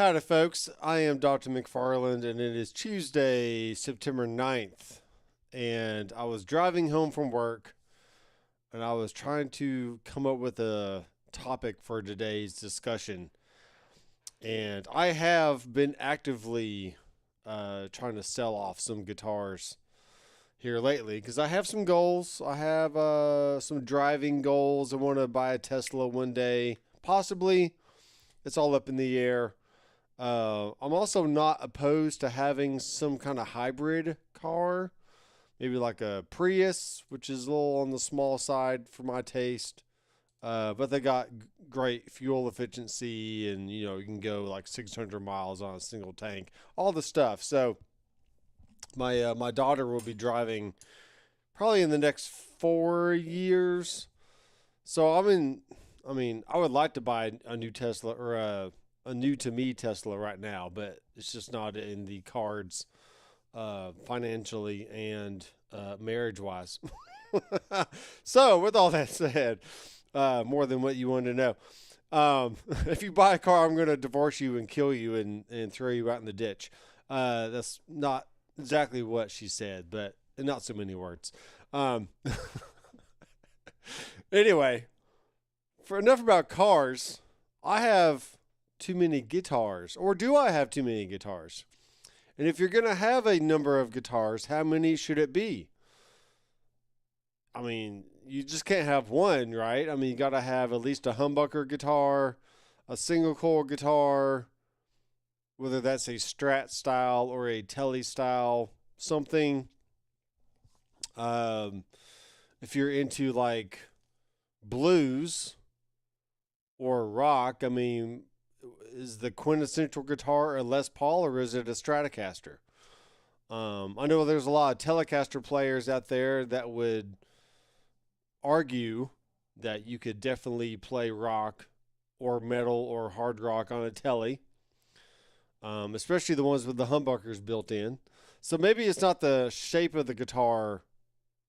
Howdy, folks. I am Doctor McFarland, and it is Tuesday, September 9th. And I was driving home from work, and I was trying to come up with a topic for today's discussion. And I have been actively trying to sell off some guitars here lately because I have some goals. I have some driving goals. I want to buy a Tesla one day, possibly. It's all up in the air. I'm also not opposed to having some kind of hybrid car, maybe like a Prius, which is a little on the small side for my taste. But they got great fuel efficiency, and you can go like 600 miles on a single tank, all the stuff. So my daughter will be driving probably in the next 4 years. So I would like to buy a new Tesla or a new to me Tesla right now, but it's just not in the cards financially and marriage wise. So with all that said, more than what you wanted to know. If you buy a car, I'm going to divorce you and kill you and throw you out in the ditch. That's not exactly what she said, but not so many words. Anyway, for enough about cars, I have too many guitars, or do I have too many guitars? And if you're going to have a number of guitars, how many should it be? I mean, you just can't have one, right? I mean, you got to have at least a humbucker guitar, a single coil guitar, whether that's a Strat style or a Tele style, something. If you're into like blues or rock, I mean, is the quintessential guitar a Les Paul or is it a Stratocaster? I know there's a lot of Telecaster players out there that would argue that you could definitely play rock or metal or hard rock on a Tele, especially the ones with the humbuckers built in. So maybe it's not the shape of the guitar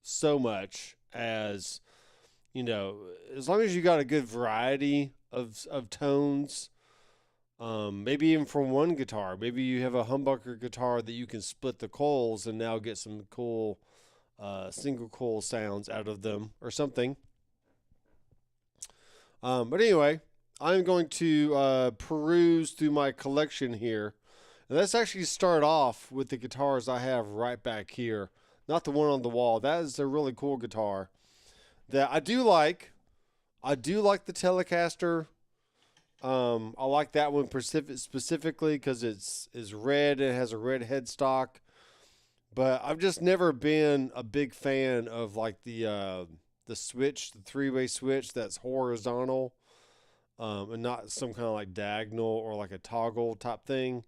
so much as, as long as you got a good variety of tones. Maybe even from one guitar. Maybe you have a humbucker guitar that you can split the coils and now get some cool single coil sounds out of them or something. But anyway, I'm going to peruse through my collection here. And let's actually start off with the guitars I have right back here. Not the one on the wall. That is a really cool guitar that I do like. I do like the Telecaster. I like that one specifically because it's red. It has a red headstock, but I've just never been a big fan of like the switch, the three-way switch that's horizontal, and not some kind of like diagonal or like a toggle type thing,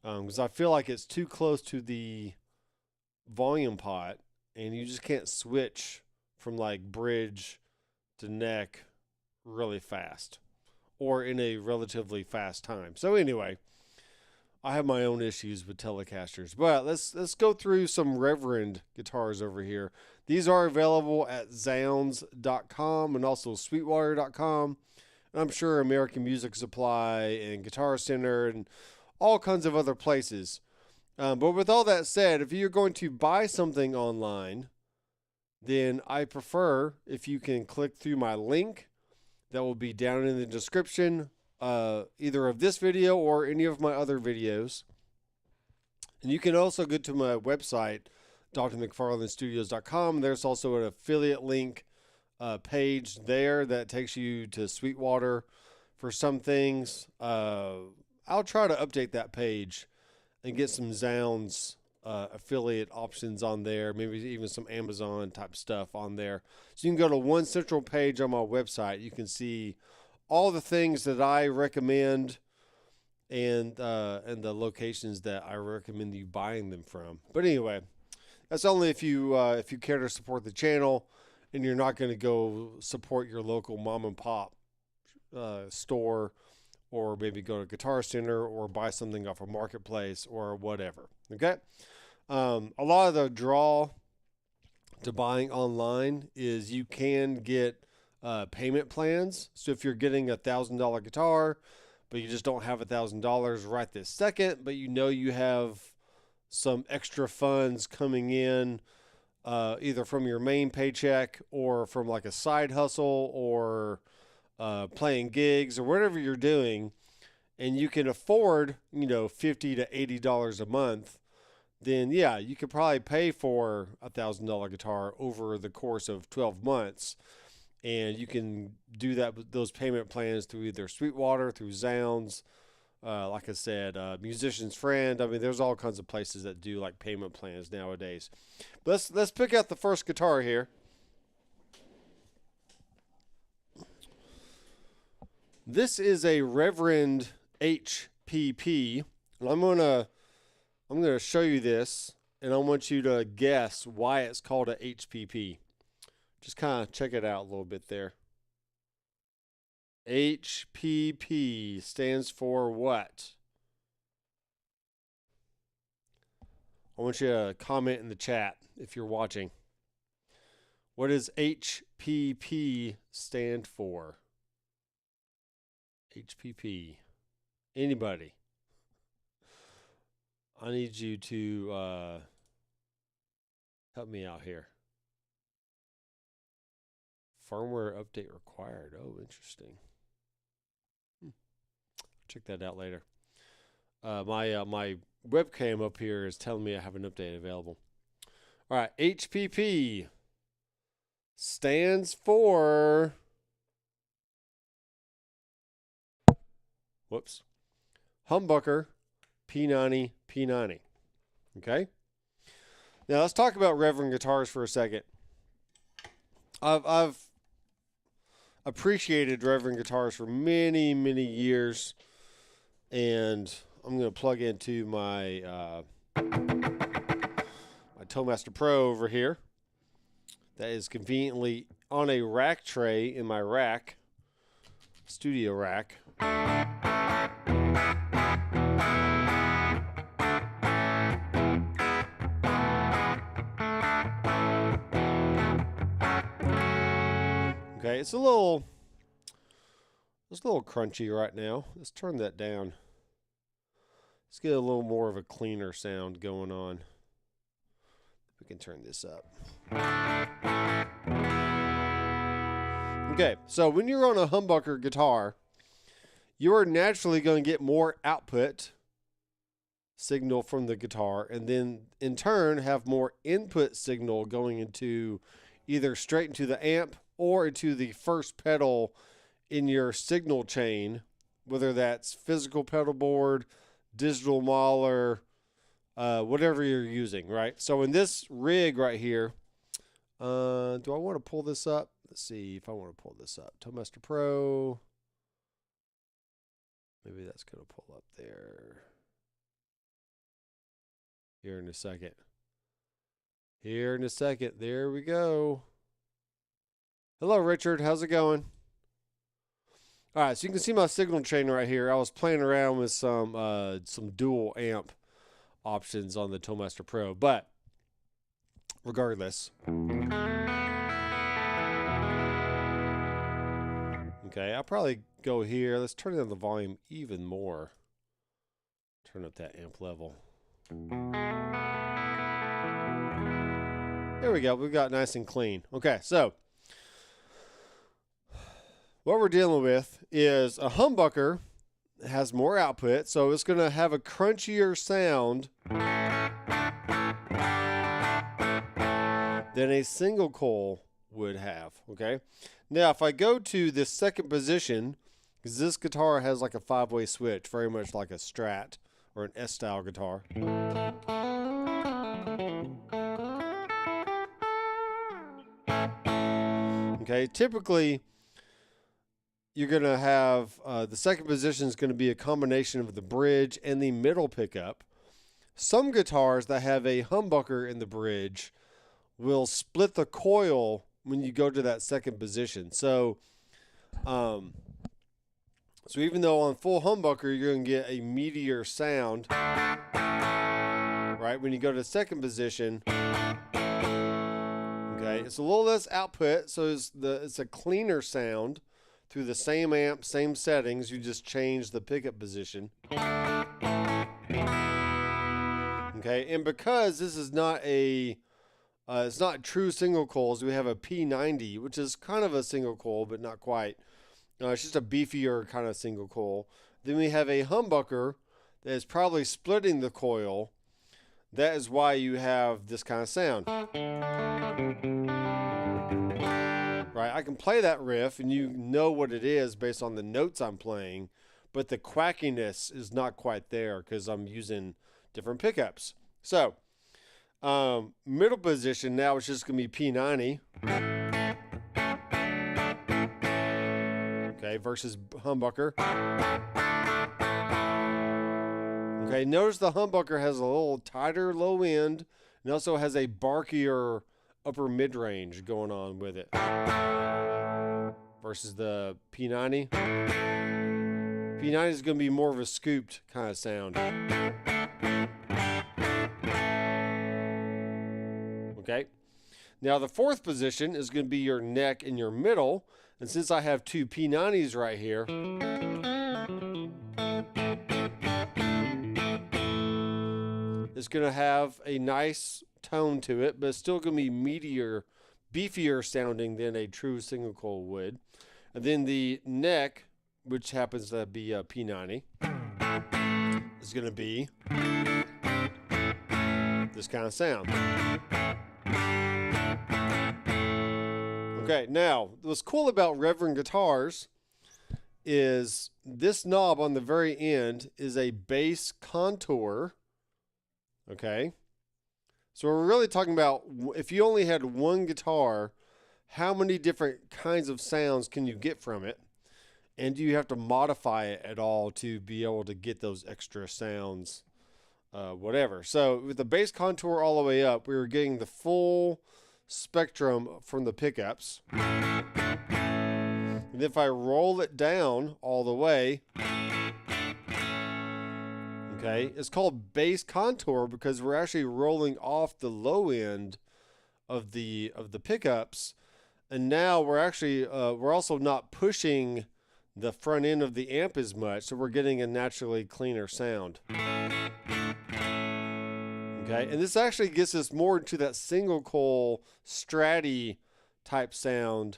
because I feel like it's too close to the volume pot, and you just can't switch from like bridge to neck really fast, or in a relatively fast time. So anyway, I have my own issues with Telecasters. But let's go through some Reverend guitars over here. These are available at Zounds.com and also Sweetwater.com. And I'm sure American Music Supply and Guitar Center and all kinds of other places. But with all that said, if you're going to buy something online, then I prefer if you can click through my link that will be down in the description, either of this video or any of my other videos. And you can also go to my website, drmcfarlandstudios.com. There's also an affiliate link page there that takes you to Sweetwater for some things. I'll try to update that page and get some Zounds affiliate options on there, maybe even some Amazon type stuff on there. So you can go to one central page on my website. You can see all the things that I recommend and the locations that I recommend you buying them from. But anyway, that's only if you care to support the channel and you're not going to go support your local mom and pop store, or maybe go to Guitar Center or buy something off a marketplace or whatever. Okay. A lot of the draw to buying online is you can get payment plans. So if you're getting $1,000 guitar, but you just don't have $1,000 right this second, but you know you have some extra funds coming in, either from your main paycheck or from like a side hustle or playing gigs or whatever you're doing, and you can afford, $50 to $80 a month, then yeah, you could probably pay for $1,000 guitar over the course of 12 months. And you can do that with those payment plans through either Sweetwater, through Zounds, like I said, Musician's Friend. I mean, there's all kinds of places that do like payment plans nowadays. But let's pick out the first guitar here. This is a Reverend HPP, and I'm gonna show you this, and I want you to guess why it's called a HPP. Just kind of check it out a little bit there. HPP stands for what? I want you to comment in the chat if you're watching. What does HPP stand for? HPP. Anybody? I need you to help me out here. Firmware update required. Oh, interesting. Check that out later. My webcam up here is telling me I have an update available. All right, HPP stands for... Whoops. Humbucker P90 P90. Okay? Now let's talk about Reverend guitars for a second. I've appreciated Reverend guitars for many, many years, and I'm going to plug into my my Toemaster Pro over here. That is conveniently on a rack tray in my rack, studio rack. Okay, it's a little crunchy right now. Let's turn that down. Let's get a little more of a cleaner sound going on. We can turn this up. Okay, so when you're on a humbucker guitar, you are naturally going to get more output signal from the guitar, and then in turn have more input signal going into either straight into the amp or into the first pedal in your signal chain, whether that's physical pedal board, digital mauler, whatever you're using, right? So in this rig right here, do I want to pull this up? Let's see if I want to pull this up. Toemaster Pro. Maybe that's going to pull up there. Here in a second. Here in a second. There we go. Hello, Richard. How's it going? All right, so you can see my signal chain right here. I was playing around with some dual amp options on the Toemaster Pro, but regardless. Okay, I'll probably go here. Let's turn down the volume even more. Turn up that amp level. There we go. We've got nice and clean. Okay, so what we're dealing with is a humbucker that has more output, so it's going to have a crunchier sound than a single coil would have, okay? Now, if I go to this second position, because this guitar has like a 5-way switch, very much like a Strat or an S-style guitar. Okay, typically you're going to have the second position is going to be a combination of the bridge and the middle pickup. Some guitars that have a humbucker in the bridge will split the coil when you go to that second position. So even though on full humbucker you're going to get a meatier sound, right? When you go to the second position, okay, it's a little less output, so it's a cleaner sound through the same amp, same settings. You just change the pickup position. Okay, and because this is not a it's not true single coils, we have a P90, which is kind of a single coil, but not quite. It's just a beefier kind of single coil. Then we have a humbucker that is probably splitting the coil. That is why you have this kind of sound. Right, I can play that riff and you know what it is based on the notes I'm playing, but the quackiness is not quite there because I'm using different pickups. So, middle position now is just going to be P90. Okay, versus humbucker. Okay, notice the humbucker has a little tighter low end and also has a barkier upper mid-range going on with it. Versus the P90. P90 is going to be more of a scooped kind of sound. Okay. Now the fourth position is going to be your neck and your middle. And since I have two P90s right here, it's going to have a nice tone to it, but it's still going to be meatier, beefier sounding than a true single coil would. And then the neck, which happens to be a P90, is going to be this kind of sound. Okay, now, what's cool about Reverend guitars is this knob on the very end is a bass contour. Okay, so we're really talking about if you only had one guitar, how many different kinds of sounds can you get from it? And do you have to modify it at all to be able to get those extra sounds, whatever. So with the bass contour all the way up, we were getting the full spectrum from the pickups. And if I roll it down all the way, okay, it's called bass contour because we're actually rolling off the low end of the pickups, and now we're actually we're also not pushing the front end of the amp as much, so we're getting a naturally cleaner sound. Okay, and this actually gets us more into that single coil Stratty type sound,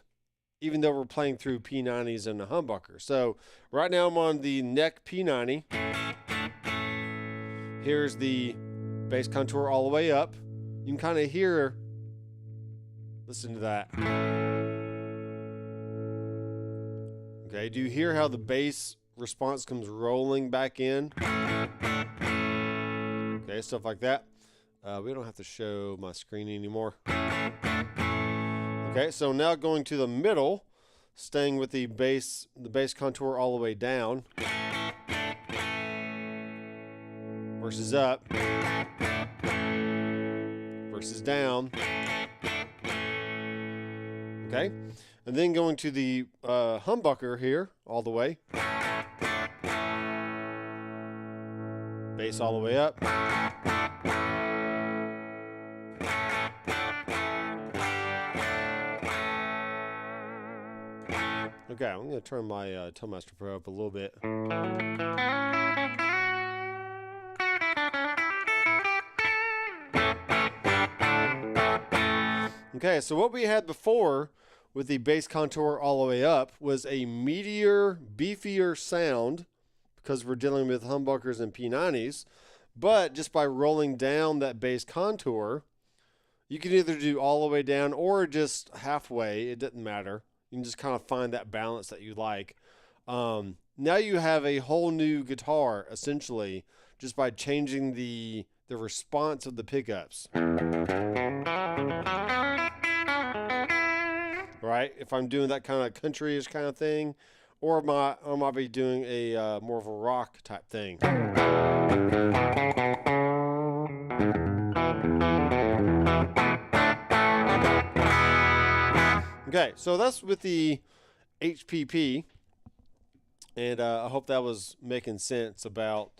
even though we're playing through P90s and a humbucker. So right now I'm on the neck P90. Here's the bass contour all the way up. You can kind of hear, listen to that. Okay, do you hear how the bass response comes rolling back in? Okay, stuff like that. We don't have to show my screen anymore. Okay, so now going to the middle, staying with the bass contour all the way down. Versus up. Versus down. Okay, and then going to the humbucker here, all the way. Bass all the way up. Okay, I'm going to turn my Toemaster Pro up a little bit. Okay, so what we had before with the bass contour all the way up was a meatier, beefier sound because we're dealing with humbuckers and P90s. But just by rolling down that bass contour, you can either do all the way down or just halfway. It doesn't matter. You can just kind of find that balance that you like. Now you have a whole new guitar, essentially, just by changing the response of the pickups. Right? If I'm doing that kind of country-ish kind of thing, or I might be doing a more of a rock type thing. Okay, so that's with the HPP, and I hope that was making sense about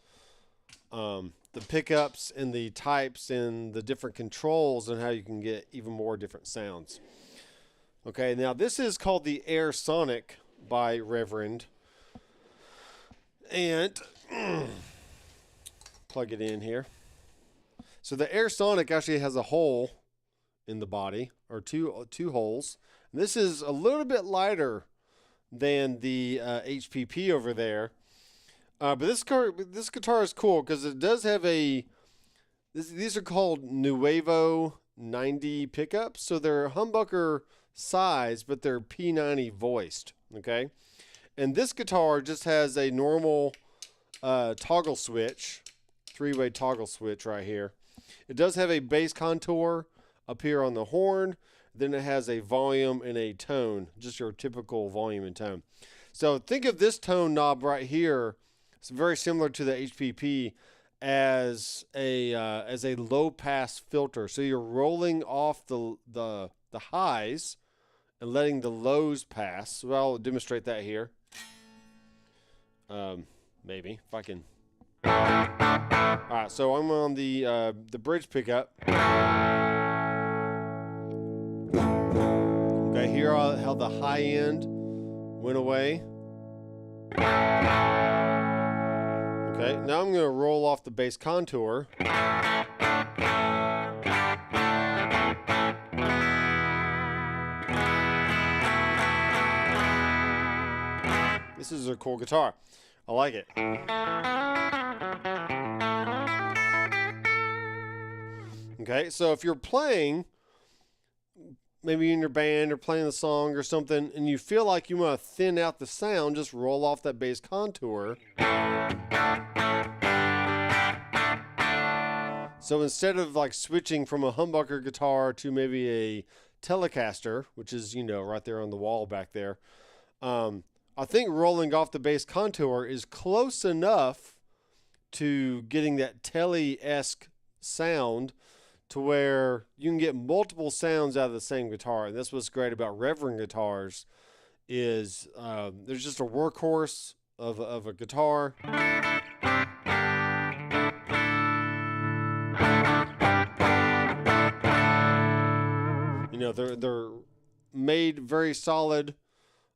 the pickups and the types and the different controls and how you can get even more different sounds. Okay, now this is called the Air Sonic by Reverend. And plug it in here. So the Air Sonic actually has a hole in the body, or two holes. And this is a little bit lighter than the HPP over there. But this guitar is cool because it does have these are called Nuevo 90 pickups. So they're humbucker size, but they're P90 voiced. Okay. And this guitar just has a normal toggle switch, 3-way toggle switch right here. It does have a bass contour up here on the horn. Then it has a volume and a tone, just your typical volume and tone. So think of this tone knob right here. It's very similar to the HPP as a low pass filter. So you're rolling off the highs and letting the lows pass. So I'll demonstrate that here. Maybe if I can. All right, so I'm on the bridge pickup. Okay, here how the high end went away. Okay, now I'm going to roll off the bass contour. This is a cool guitar. I like it. Okay, so if you're playing, maybe in your band or playing the song or something, and you feel like you want to thin out the sound, just roll off that bass contour. So instead of like switching from a humbucker guitar to maybe a Telecaster, which is, right there on the wall back there, I think rolling off the bass contour is close enough to getting that Tele-esque sound to where you can get multiple sounds out of the same guitar. And that's what's great about Reverend guitars is there's just a workhorse of a guitar. They're made very solid.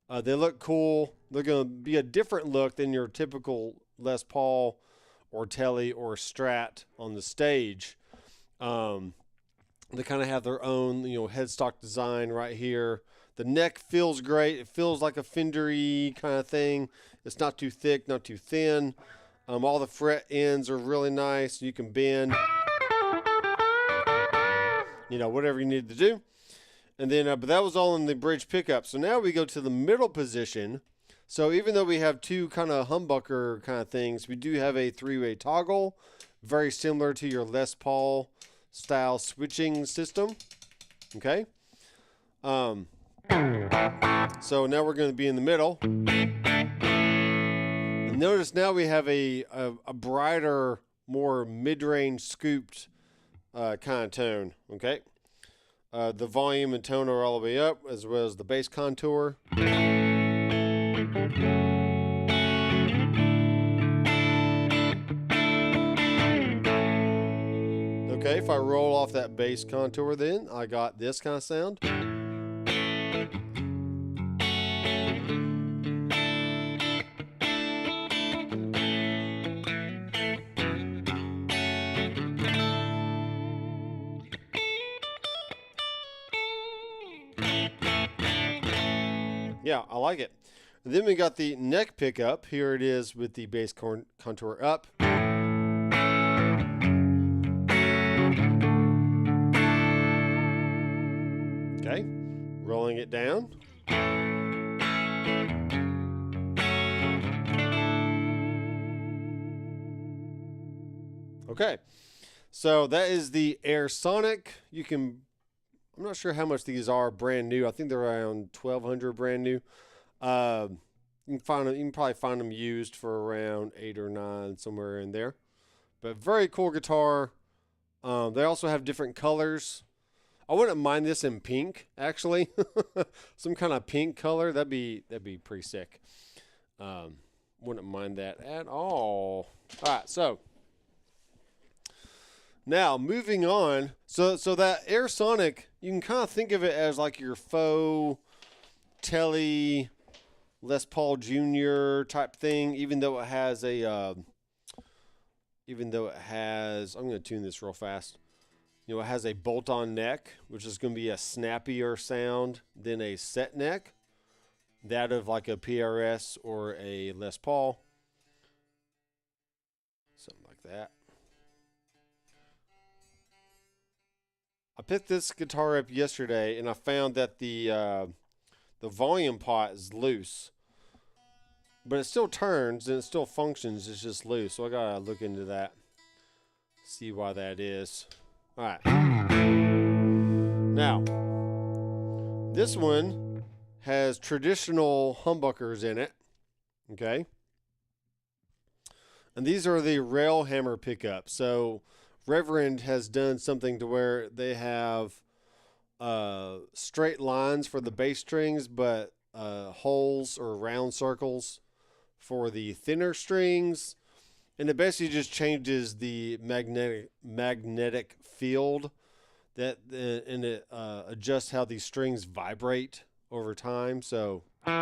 They look cool. They're going to be a different look than your typical Les Paul or Tele or Strat on the stage. They kind of have their own, headstock design right here. The neck feels great. It feels like a Fender-y kind of thing. It's not too thick, not too thin. All the fret ends are really nice. You can bend, whatever you need to do. And then, but that was all in the bridge pickup. So now we go to the middle position. So even though we have two kind of humbucker kind of things, we do have a 3-way toggle, very similar to your Les Paul style switching system. Okay. So now we're going to be in the middle. And notice now we have a brighter, more mid-range scooped kind of tone. Okay. The volume and tone are all the way up, as well as the bass contour. Okay, if I roll off that bass contour, then I got this kind of sound. Yeah, I like it. And then we got the neck pickup. Here it is with the bass contour up. Okay, rolling it down. Okay, so that is the Air Sonic. I'm not sure how much these are brand new. I think they're around $1,200 brand new. You can probably find them used for around $8 or $9, somewhere in there. But very cool guitar. They also have different colors. I wouldn't mind this in pink, actually. Some kind of pink color. That'd be pretty sick. Wouldn't mind that at all. All right, so now moving on. So that Air Sonic, you can kind of think of it as like your faux Tele Les Paul Jr. type thing, even though it has a, I'm going to tune this real fast. You know, it has a bolt-on neck, which is going to be a snappier sound than a set neck, that of like a PRS or a Les Paul, something like that. I picked this guitar up yesterday, and I found that the volume pot is loose, but it still turns and it still functions. It's just loose, so I gotta look into that, see why that is. All right. Now, this one has traditional humbuckers in it. Okay. And these are the rail hammer pickups. So Reverend has done something to where they have straight lines for the bass strings, but holes or round circles for the thinner strings. And it basically just changes the magnetic field that and it adjusts how these strings vibrate over time. So okay,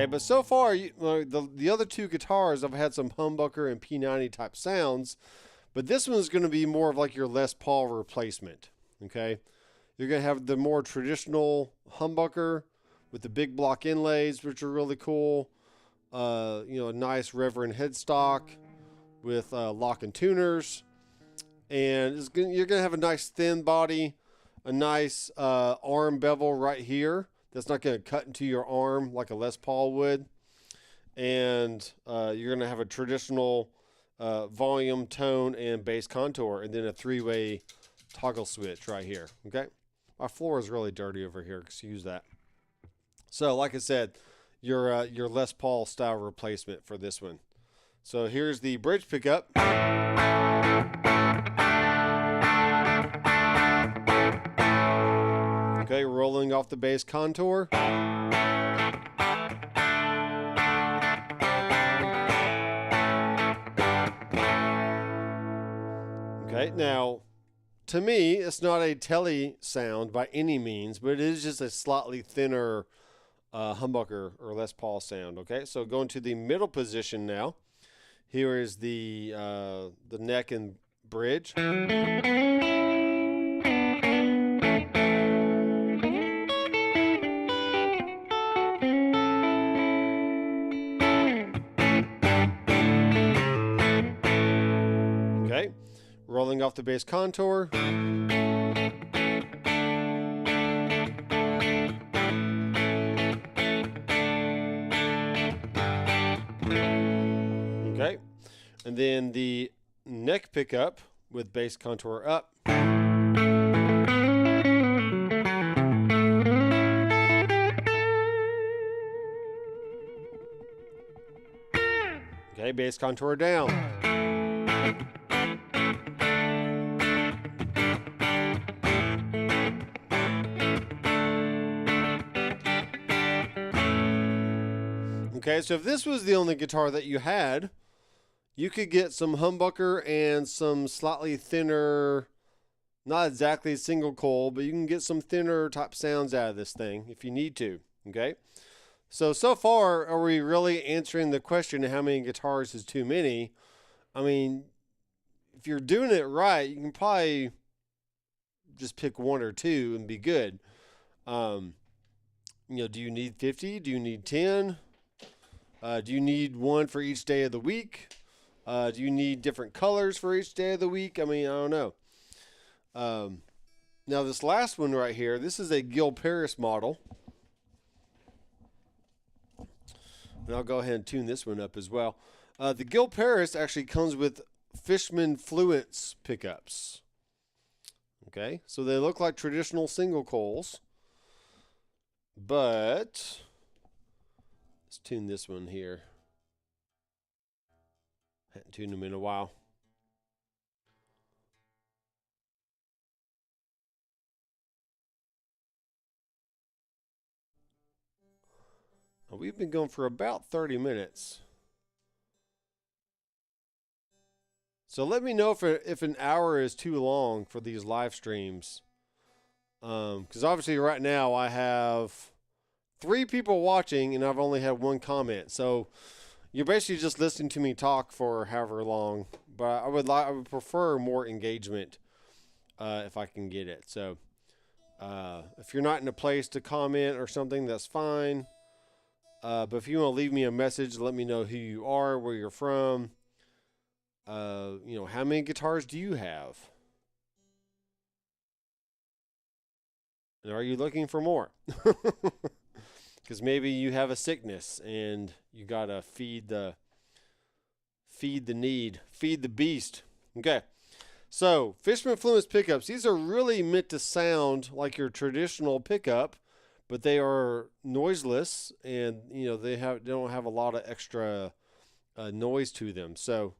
but so far the other two guitars I've had some humbucker and P90 type sounds, but this one's going to be more of like your Les Paul replacement. Okay, you're going to have the more traditional humbucker with the big block inlays, which are really cool. You know, a nice Reverend headstock with lock and tuners, and you're going to have a nice thin body, a nice arm bevel right here that's not going to cut into your arm like a Les Paul would, and you're going to have a traditional volume, tone, and bass contour, and then a three-way toggle switch right here. Okay, my floor is really dirty over here, excuse that. So like I said, your Les Paul style replacement for this one. So here's the bridge pickup. Okay, rolling off the bass contour. Okay, now to me, it's not a telly sound by any means, but it is just a slightly thinner humbucker or Les Paul sound. Okay, so going to the middle position now. Here is the neck and bridge. Okay, rolling off the bass contour. Okay, and then the neck pickup with bass contour up. Okay, bass contour down. Okay, so if this was the only guitar that you had, you could get some humbucker and some slightly thinner, not exactly single coil, but you can get some thinner type sounds out of this thing if you need to. Okay, so far, are we really answering the question of how many guitars is too many? I mean, if you're doing it right, you can probably just pick one or two and be good. You know, do you need 50? Do you need 10? Do you need one for each day of the week? Do you need different colors for each day of the week? I mean, I don't know. Now, this last one right here, this is a Gil Paris model. And I'll go ahead and tune this one up as well. The Gil Paris actually comes with Fishman Fluence pickups. Okay, so they look like traditional single coils. But let's tune this one here. Haven't tuned them in a while. We've been going for about 30 minutes. So let me know if an hour is too long for these live streams. Because obviously right now I have 3 people watching and I've only had 1 comment. So you're basically just listening to me talk for however long. But I would prefer more engagement if I can get it. So if you're not in a place to comment or something, that's fine. But if you want to leave me a message, let me know who you are, where you're from. You know, how many guitars do you have? And are you looking for more? Because maybe you have a sickness and you gotta feed the need, feed the beast. Okay. So Fishman Fluence pickups. These are really meant to sound like your traditional pickup, but they are noiseless, and you know they don't have a lot of extra noise to them. So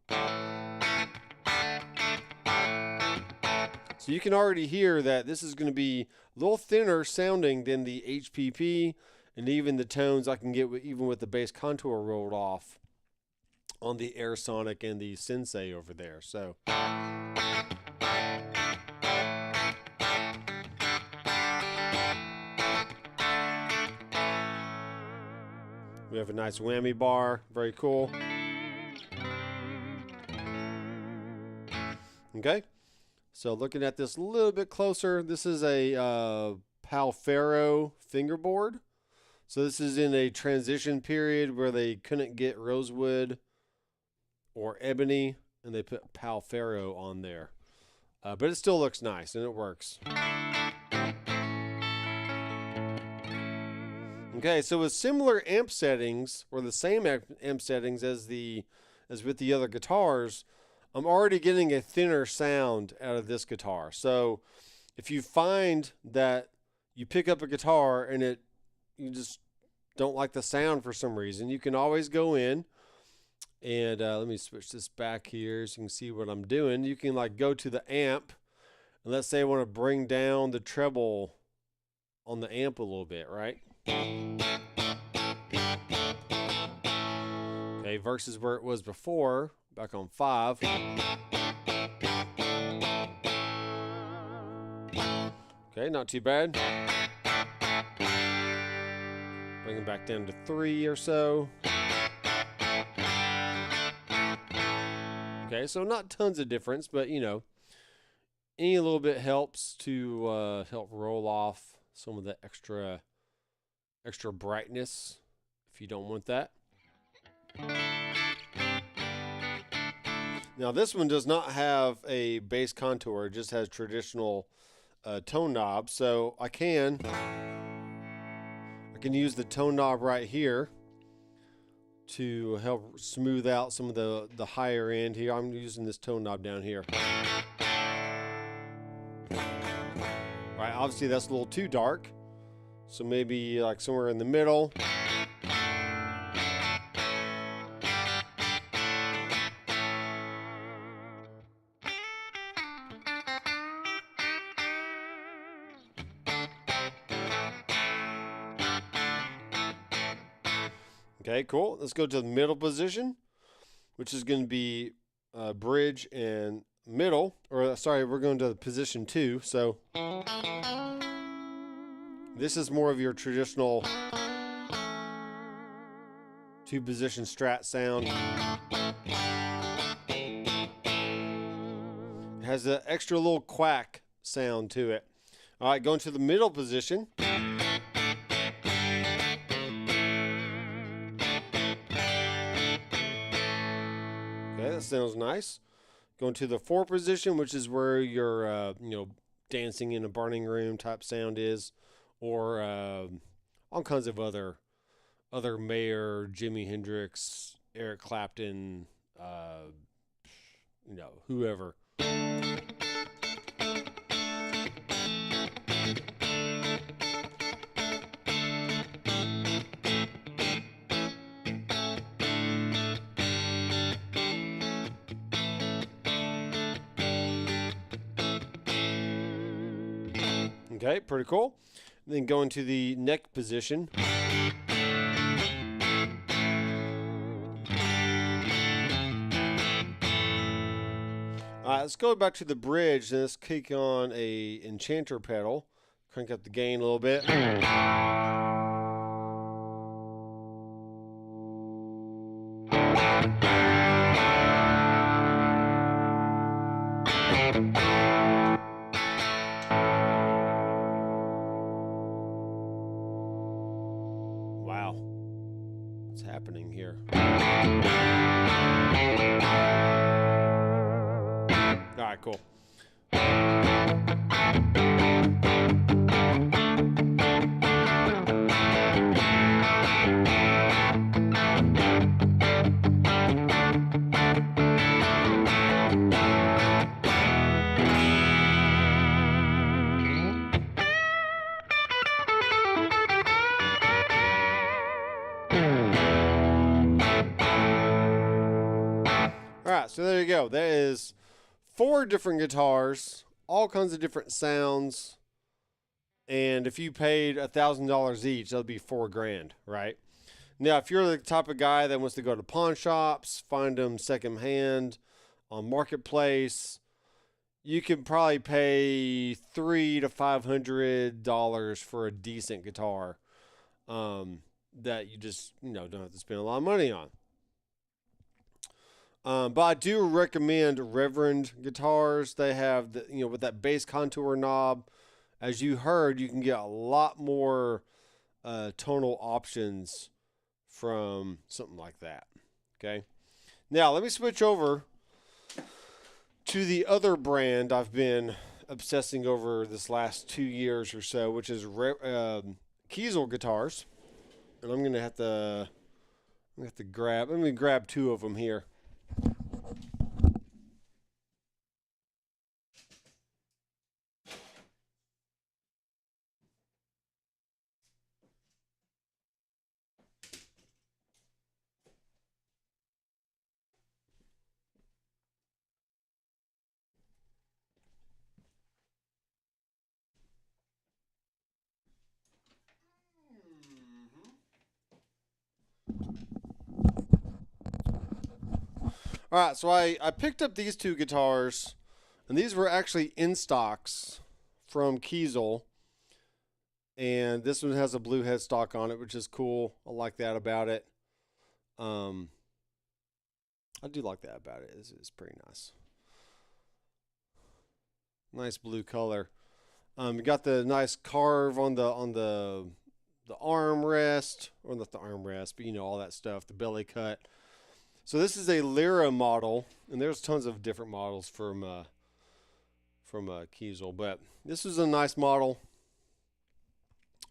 you can already hear that this is going to be a little thinner sounding than the HPP, and even the tones I can get even with the bass contour rolled off on the Air Sonic and the Sensei over there. So we have a nice whammy bar, very cool. Okay. So looking at this a little bit closer, this is a Palfaro fingerboard. So this is in a transition period where they couldn't get rosewood or ebony, and they put Palfaro on there. But it still looks nice, and it works. Okay, so with similar amp settings, or the same amp settings as with the other guitars, I'm already getting a thinner sound out of this guitar. So if you find that you pick up a guitar and you just don't like the sound for some reason, you can always go in and let me switch this back here so you can see what I'm doing. You can like go to the amp, and let's say I want to bring down the treble on the amp a little bit, right? Okay, versus where it was before, back on 5. Okay, not too bad. Bring it back down to 3 or so. Okay, so not tons of difference, but you know, any little bit helps to help roll off some of the extra brightness if you don't want that. Now this one does not have a bass contour, it just has traditional tone knobs. So I can use the tone knob right here to help smooth out some of the higher end here. I'm using this tone knob down here. Right, obviously that's a little too dark, so maybe like somewhere in the middle. Okay, cool. Let's go to the middle position, which is going to be bridge and middle. Or sorry, we're going to the position 2. So this is more of your traditional 2-position Strat sound. It has an extra little quack sound to it. All right, going to the middle position. That sounds nice. Going to the 4 position, which is where your dancing in a burning room type sound is, or all kinds of other Mayer, Jimi Hendrix, Eric Clapton, whoever. Okay, pretty cool. And then going to the neck position. All right, let's go back to the bridge and let's kick on a enchanter pedal. Crank up the gain a little bit. Wow, what's happening here? All right, cool. All right, so there you go. That is 4 different guitars, all kinds of different sounds. And if you paid $1,000 each, that'll be $4 grand, right? Now, if you're the type of guy that wants to go to pawn shops, find them secondhand on Marketplace, you can probably pay $300 to $500 for a decent guitar that you just don't have to spend a lot of money on. But I do recommend Reverend guitars. They have with that bass contour knob. As you heard, you can get a lot more tonal options from something like that. Okay. Now let me switch over to the other brand I've been obsessing over this last 2 years or so, which is Kiesel guitars. And I'm gonna have to grab. Let me grab 2 of them here. All right, so I picked up these 2 guitars, and these were actually in stocks from Kiesel. And this one has a blue headstock on it, which is cool. I like that about it. I do like that about it. It's pretty nice. Nice blue color. You got the nice carve on the armrest, or not the armrest, but all that stuff, the belly cut. So this is a Lyra model, and there's tons of different models from Kiesel, but this is a nice model.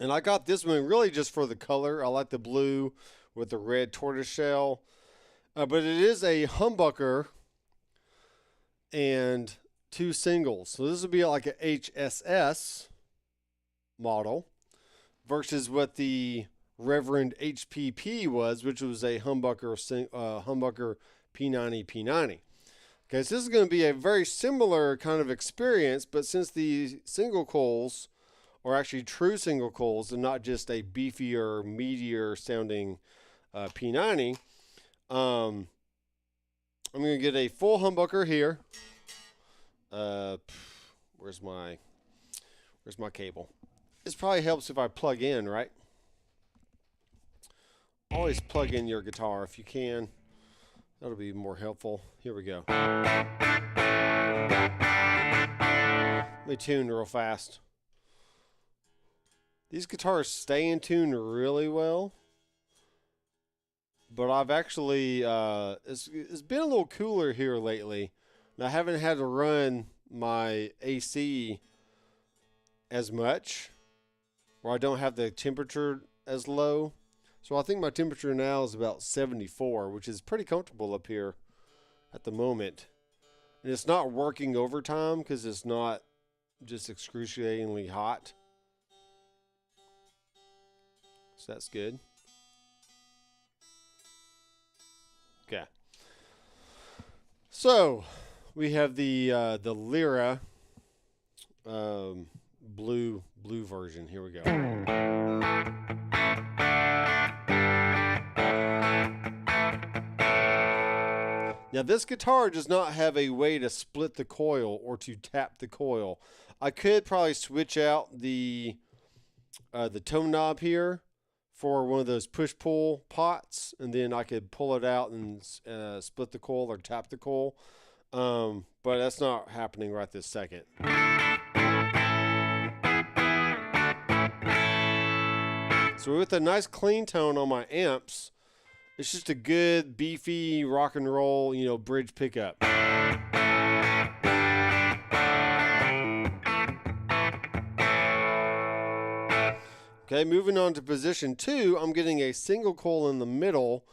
And I got this one really just for the color. I like the blue with the red tortoiseshell, but it is a humbucker and 2 singles. So this would be like a HSS model versus what the Reverend HPP was, which was a humbucker P90 P90. Okay, so this is going to be a very similar kind of experience, but since the single coils are actually true single coils and not just a beefier, meatier sounding P90, I'm going to get a full humbucker here. Where's my cable? This probably helps if I plug in, right? Always plug in your guitar if you can. That'll be more helpful. Here we go. Let me tune real fast. These guitars stay in tune really well. But I've actually, it's been a little cooler here lately. And I haven't had to run my AC as much, or I don't have the temperature as low. So I think my temperature now is about 74, which is pretty comfortable up here at the moment. And it's not working overtime because it's not just excruciatingly hot. So that's good. Okay. So we have the Lyra blue version. Here we go. Now this guitar does not have a way to split the coil or to tap the coil. I could probably switch out the tone knob here for one of those push-pull pots, and then I could pull it out and split the coil or tap the coil. But that's not happening right this second. So with a nice clean tone on my amps, it's just a good beefy rock and roll, you know, bridge pickup. Okay, moving on to position 2, I'm getting a single coil in the middle,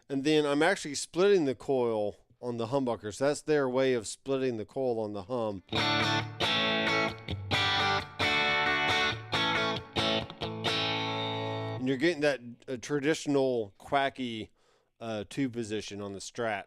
and then I'm actually splitting the coil on the humbucker. So that's their way of splitting the coil on the hum. And you're getting that traditional quacky 2 position on the Strat.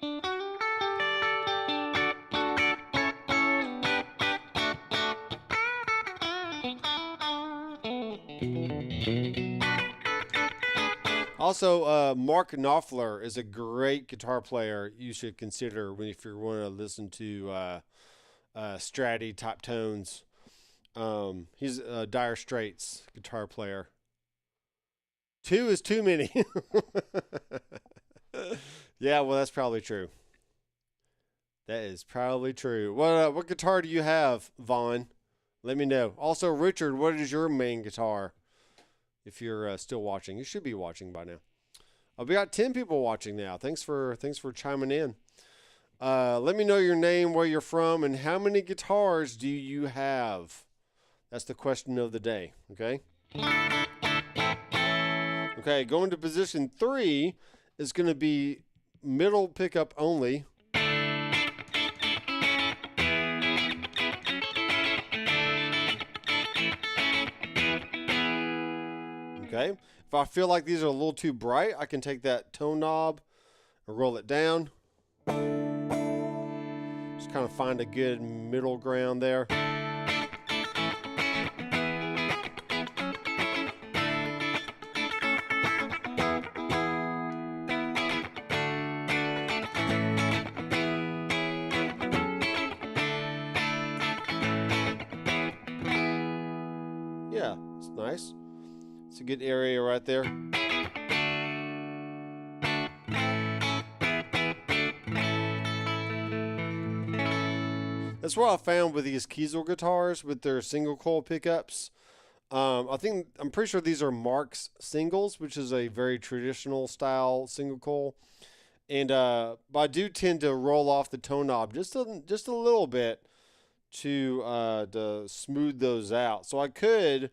Also, Mark Knopfler is a great guitar player you should consider if you want to listen to Stratty type tones. He's a Dire Straits guitar player. 2 is too many. Yeah, well, that's probably true. That is probably true. What guitar do you have, Vaughn? Let me know. Also, Richard, what is your main guitar? If you're still watching, you should be watching by now. We got 10 people watching now. Thanks for chiming in. Let me know your name, where you're from, and how many guitars do you have? That's the question of the day. Okay. Okay, going to position 3 is going to be middle pickup only. Okay, if I feel like these are a little too bright, I can take that tone knob and roll it down. Just kind of find a good middle ground there. Yeah, it's nice. It's a good area right there. That's what I found with these Kiesel guitars with their single coil pickups. I'm pretty sure these are Mark's singles, which is a very traditional style single coil. And but I do tend to roll off the tone knob just a little bit to smooth those out. So I could.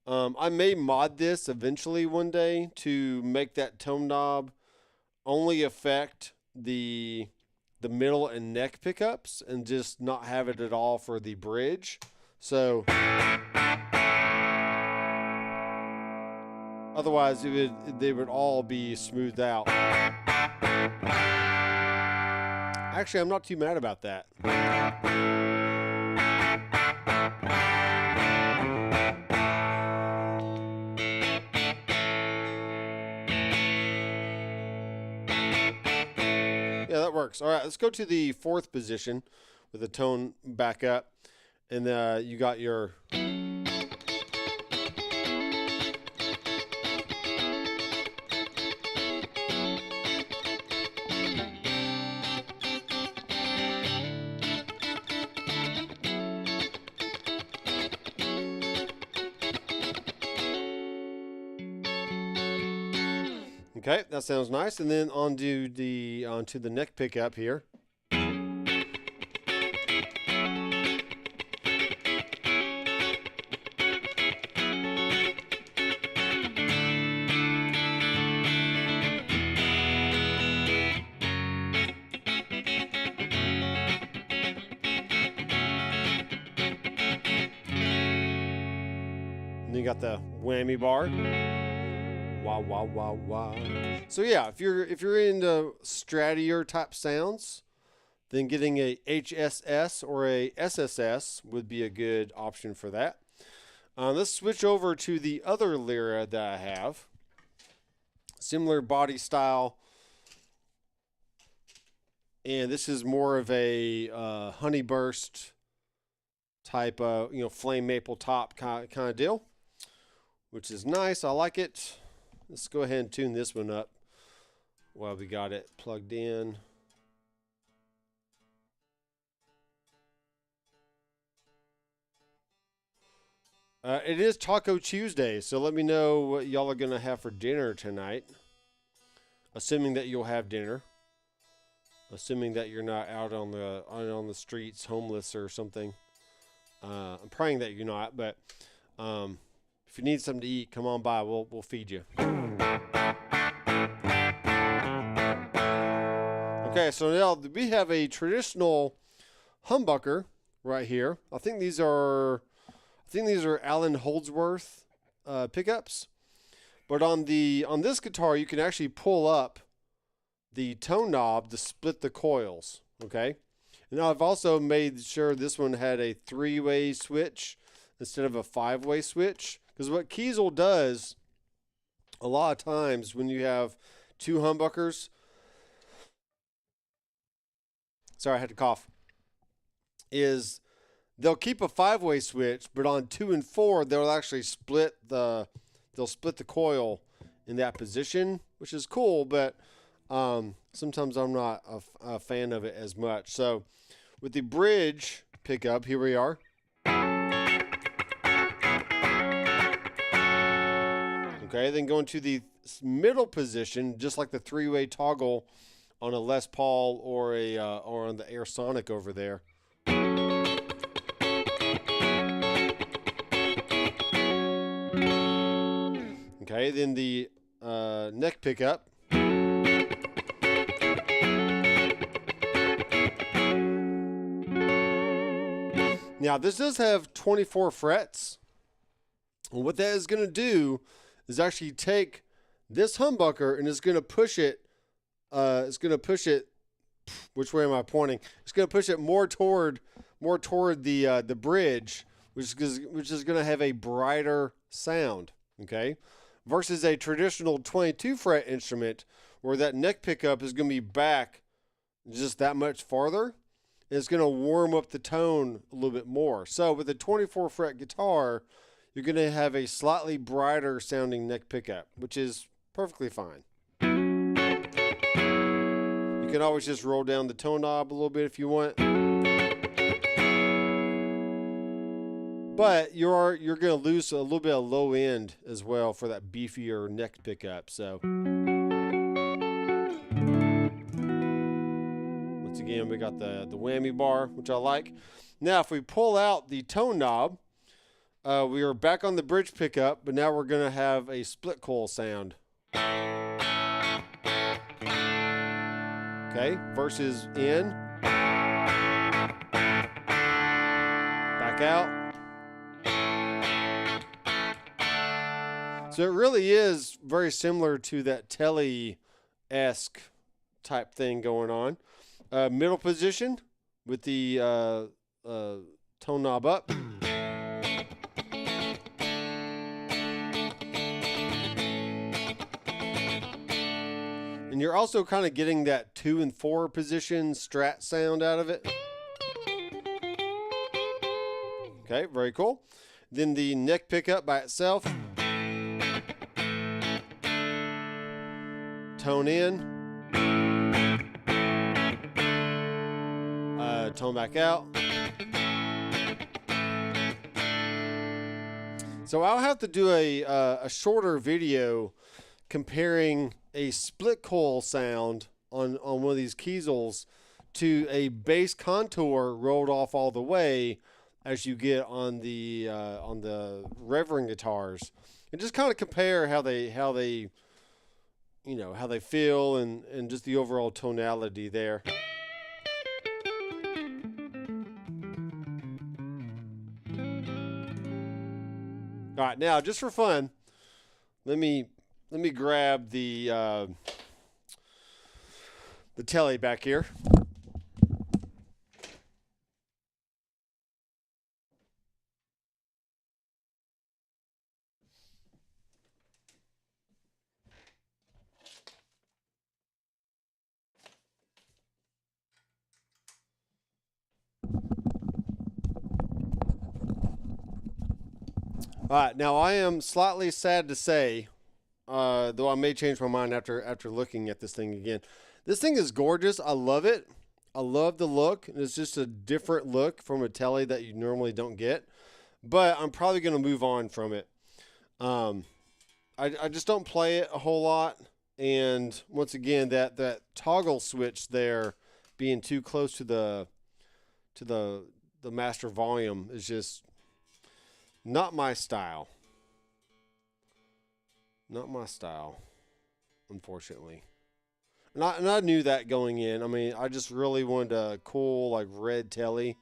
I may mod this eventually one day to make that tone knob only affect the middle and neck pickups and just not have it at all for the bridge. So otherwise they would all be smoothed out. Actually, I'm not too mad about that. Yeah, that works. All right, let's go to the 4th position with the tone back up. And you got your... Okay, that sounds nice. And then onto the neck pickup here. And then you got the whammy bar. Wow, wow, wow, wow. So yeah, if you're into Stratier type sounds, then getting a HSS or a SSS would be a good option for that. Let's switch over to the other Lyra that I have. Similar body style. and this is more of a honey burst type of, flame maple top kind of deal, which is nice. I like it. Let's go ahead and tune this one up while we got it plugged in. It is Taco Tuesday, so let me know what y'all are going to have for dinner tonight. Assuming that you'll have dinner. Assuming that you're not out on the streets homeless or something. I'm praying that you're not, but if you need something to eat, come on by. We'll feed you. Okay, so now we have a traditional humbucker right here. I think these are Alan Holdsworth pickups. But on this guitar, you can actually pull up the tone knob to split the coils. Okay. And now I've also made sure this one had a 3-way switch instead of a 5-way switch. Because what Kiesel does a lot of times when you have two humbuckers, sorry, I had to cough, is they'll keep a 5-way switch, but on 2 and 4, they'll actually split the coil in that position, which is cool, but sometimes I'm not a fan of it as much. So with the bridge pickup, here we are. Okay, then going to the middle position, just like the 3-way toggle on a Les Paul or on the Air Sonic over there. Okay, then the neck pickup. Now, this does have 24 frets. And what that is going to do is actually take this humbucker and it's going to push it. Which way am I pointing? It's going to push it more toward the bridge, which is going to have a brighter sound. Okay, versus a traditional 22 fret instrument where that neck pickup is going to be back just that much farther. It's going to warm up the tone a little bit more. So with a 24 fret guitar, you're going to have a slightly brighter sounding neck pickup, which is perfectly fine. You can always just roll down the tone knob a little bit if you want. But you're going to lose a little bit of low end as well for that beefier neck pickup. So once again, we got the whammy bar, which I like. Now, if we pull out the tone knob, we are back on the bridge pickup, but now we're going to have a split coil sound. Okay, versus in, back out. So it really is very similar to that Telly-esque type thing going on. Middle position with the tone knob up. And you're also kind of getting that 2 and 4 position strat sound out of it. Okay, very cool. Then the neck pickup by itself. Tone in. Tone back out. So I'll have to do a shorter video comparing a split coil sound on one of these Kiesels to a bass contour rolled off all the way as you get on the Reverend guitars, and just kind of compare how they feel and just the overall tonality there. All right, now just for fun, let me grab the telly back here. All right, now I am slightly sad to say, though I may change my mind after looking at this thing again. This thing is gorgeous. I love it. I love the look. It's just a different look from a telly that you normally don't get. But I'm probably going to move on from it. I just don't play it a whole lot. And once again, that toggle switch there being too close to the master volume is just not my style. Not my style, unfortunately. And I knew that going in. I mean, I just really wanted a cool, like, red telly.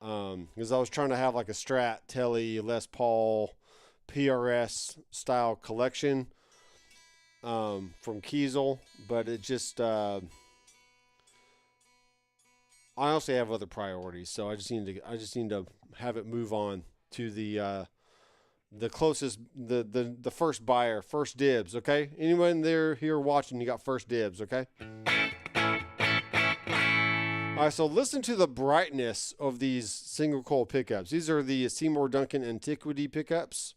Because I was trying to have, like, a Strat, telly, Les Paul, PRS style collection from Kiesel. But it just, I honestly have other priorities. So I just need to have it move on to the closest, the first buyer, first dibs, okay? Anyone there here watching, you got first dibs, okay? All right, so listen to the brightness of these single coil pickups. These are the Seymour Duncan Antiquity pickups.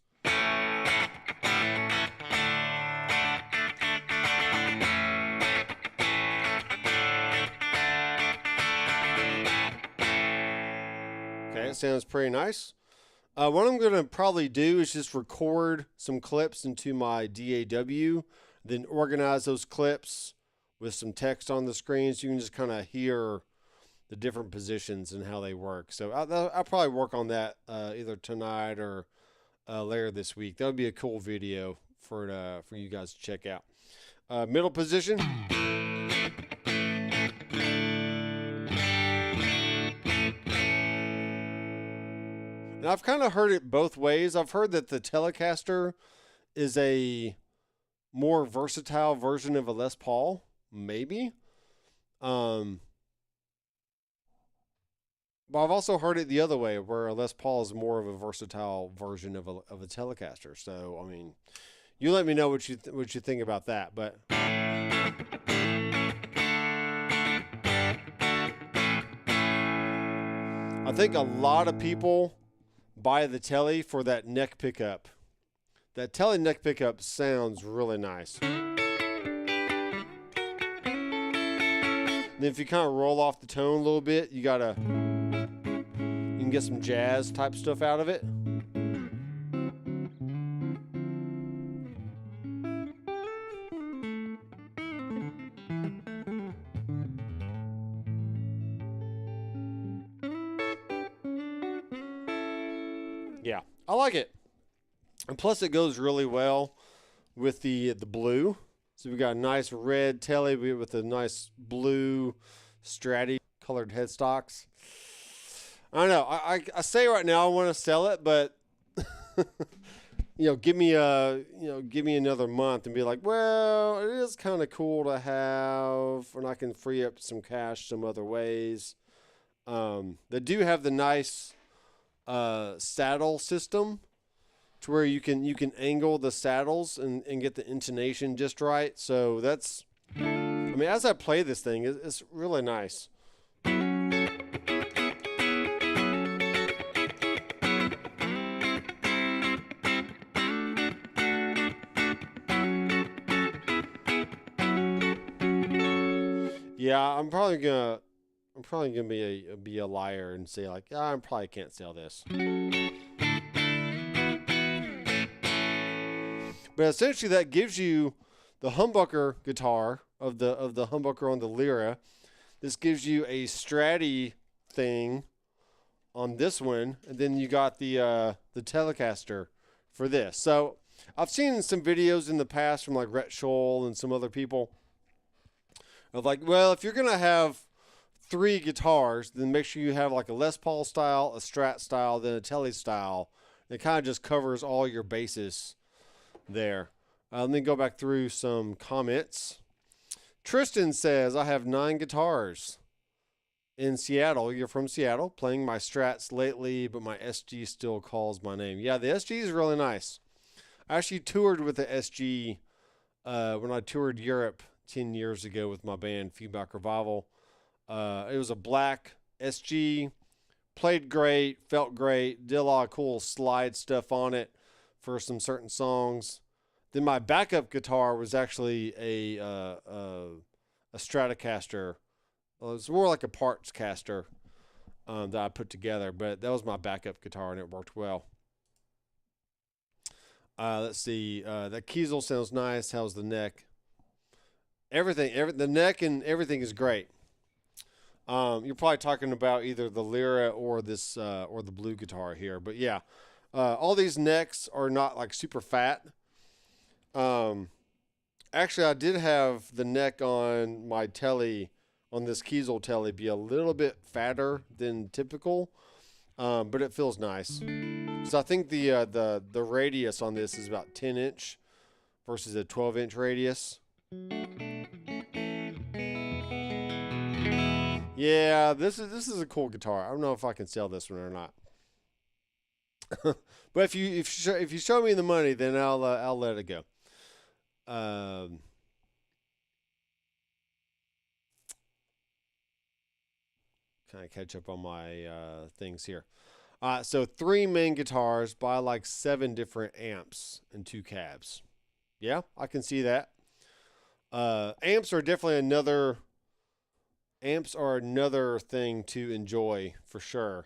Okay, it sounds pretty nice. What I'm going to probably do is just record some clips into my DAW, then organize those clips with some text on the screen so you can just kind of hear the different positions and how they work. So I'll probably work on that either tonight or later this week. That would be a cool video for you guys to check out. Middle position. And I've kind of heard it both ways. I've heard that the Telecaster is a more versatile version of a Les Paul, maybe. But I've also heard it the other way, where a Les Paul is more of a versatile version of a Telecaster. So, I mean, you let me know what you think about that. But I think a lot of people buy the telly for that neck pickup. That telly neck pickup sounds really nice. And if you kind of roll off the tone a little bit, you can get some jazz type stuff out of it. Yeah, I like it. And plus it goes really well with the blue. So we got a nice red telly with a nice blue Stratty colored headstocks. I don't know. I say right now I want to sell it, but give me another month and be like, well, it is kind of cool to have, and I can free up some cash some other ways. They do have the nice saddle system to where you can angle the saddles and get the intonation just right. So that's, I mean, as I play this thing, it's really nice. Yeah, I'm probably gonna be a liar and say like, I probably can't sell this. But essentially, that gives you the humbucker guitar of the humbucker on the Lyra. This gives you a Stratty thing on this one, and then you got the Telecaster for this. So I've seen some videos in the past from like Rhett Scholl and some other people of like, well, if you're gonna have 3 guitars, then make sure you have like a Les Paul style, a Strat style, then a Tele style. It kind of just covers all your bases there. Let me go back through some comments. Tristan says, I have 9 guitars in Seattle. You're from Seattle. Playing my Strats lately, but my SG still calls my name. Yeah, the SG is really nice. I actually toured with the SG when I toured Europe 10 years ago with my band Feedback Revival. It was a black SG Played great, felt great, did a lot of cool slide stuff on it for some certain songs. Then my backup guitar was actually a Stratocaster. Well, it was more like a parts caster that I put together, but that was my backup guitar and it worked well. Let's see. That Kiesel sounds nice. How's the neck? The neck and everything is great. You're probably talking about either the Lyra or this or the blue guitar here, but yeah, all these necks are not like super fat. Actually, I did have the neck on my telly, on this Kiesel telly, be a little bit fatter than typical, but it feels nice. So I think the radius on this is about 10-inch versus a 12-inch radius. Yeah, this is a cool guitar. I don't know if I can sell this one or not. But if you show me the money, then I'll let it go. Kind of catch up on my things here. So 3 main guitars by like 7 different amps and 2 cabs. Yeah, I can see that. Amps are definitely another thing to enjoy for sure.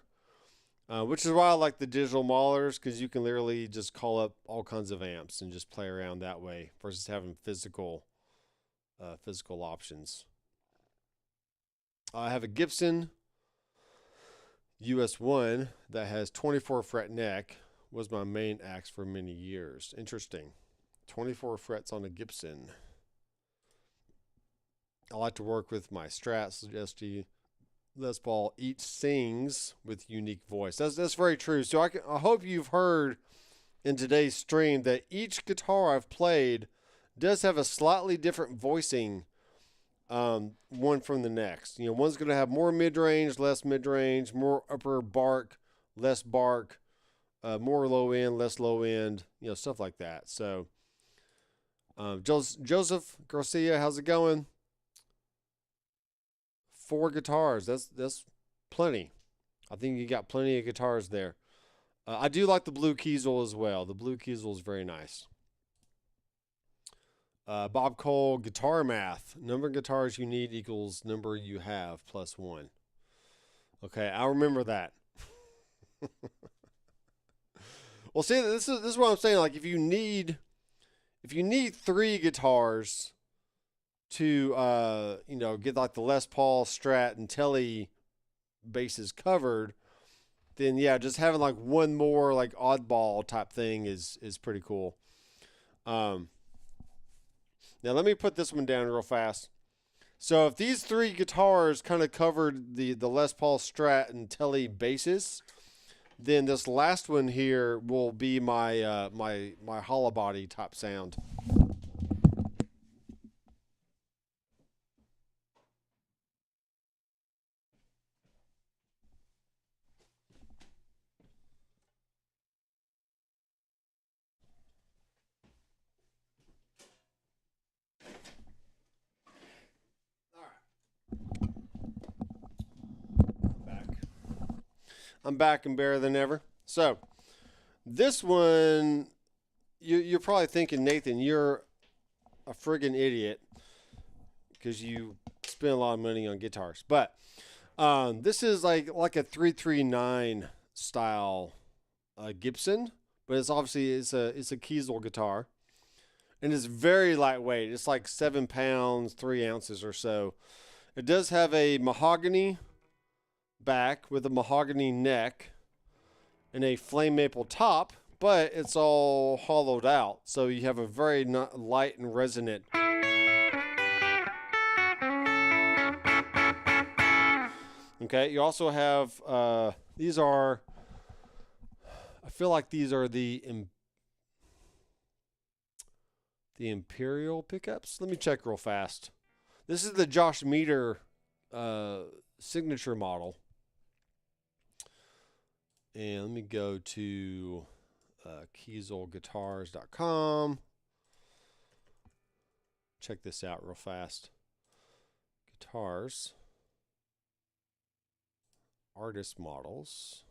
Which is why I like the digital maulers, because you can literally just call up all kinds of amps and just play around that way versus having physical options. I have a Gibson US1 that has 24 fret neck. Was my main axe for many years. Interesting. 24 frets on a Gibson. I like to work with my Strats, SG, Les Paul. Each sings with unique voice. That's very true. So I hope you've heard in today's stream that each guitar I've played does have a slightly different voicing, one from the next. You know, one's going to have more mid-range, less mid-range, more upper bark, less bark, more low end, less low end, you know, stuff like that. So, Joseph Garcia, how's it going? 4 guitars. That's plenty. I think you got plenty of guitars there. I do like the blue Kiesel as well. The blue Kiesel is very nice. Bob Cole, guitar math. Number of guitars you need equals number you have plus 1. Okay, I'll remember that. Well, see, this is what I'm saying. Like, if you need 3 guitars to get like the Les Paul, Strat, and Telly bases covered, then yeah, just having like one more like oddball type thing is pretty cool. Now let me put this one down real fast. So if these 3 guitars kind of covered the Les Paul, Strat, and Telly bases, then this last one here will be my my hollow body type sound. I'm back and better than ever. So this one, you're probably thinking, Nathan, you're a friggin' idiot because you spend a lot of money on guitars. But this is like a 339 style Gibson, but it's obviously it's a Kiesel guitar, and it's very lightweight. It's like 7 pounds 3 ounces or so. It does have a mahogany back with a mahogany neck and a flame maple top, but it's all hollowed out, so you have a very light and resonant. Okay, you also have these are, I feel like these are the Imperial pickups. Let me check real fast. This is the Josh Meter signature model. And let me go to KieselGuitars.com. Check this out real fast. Guitars. artist models.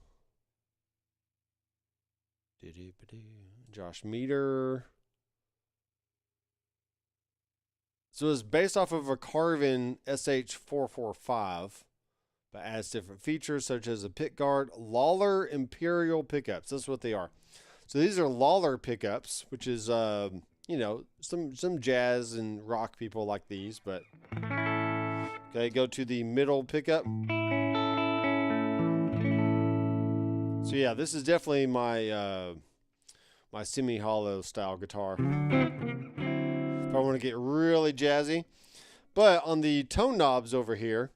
Josh Meter. So it's based off of a Carvin SH445, but adds different features such as a pick guard, Lawler Imperial pickups. That's what they are. So these are Lawler pickups, which is you know, some jazz and rock people like these, but okay, go to the middle pickup. So yeah, this is definitely my my semi-hollow style guitar. If I want to get really jazzy. But on the tone knobs over here,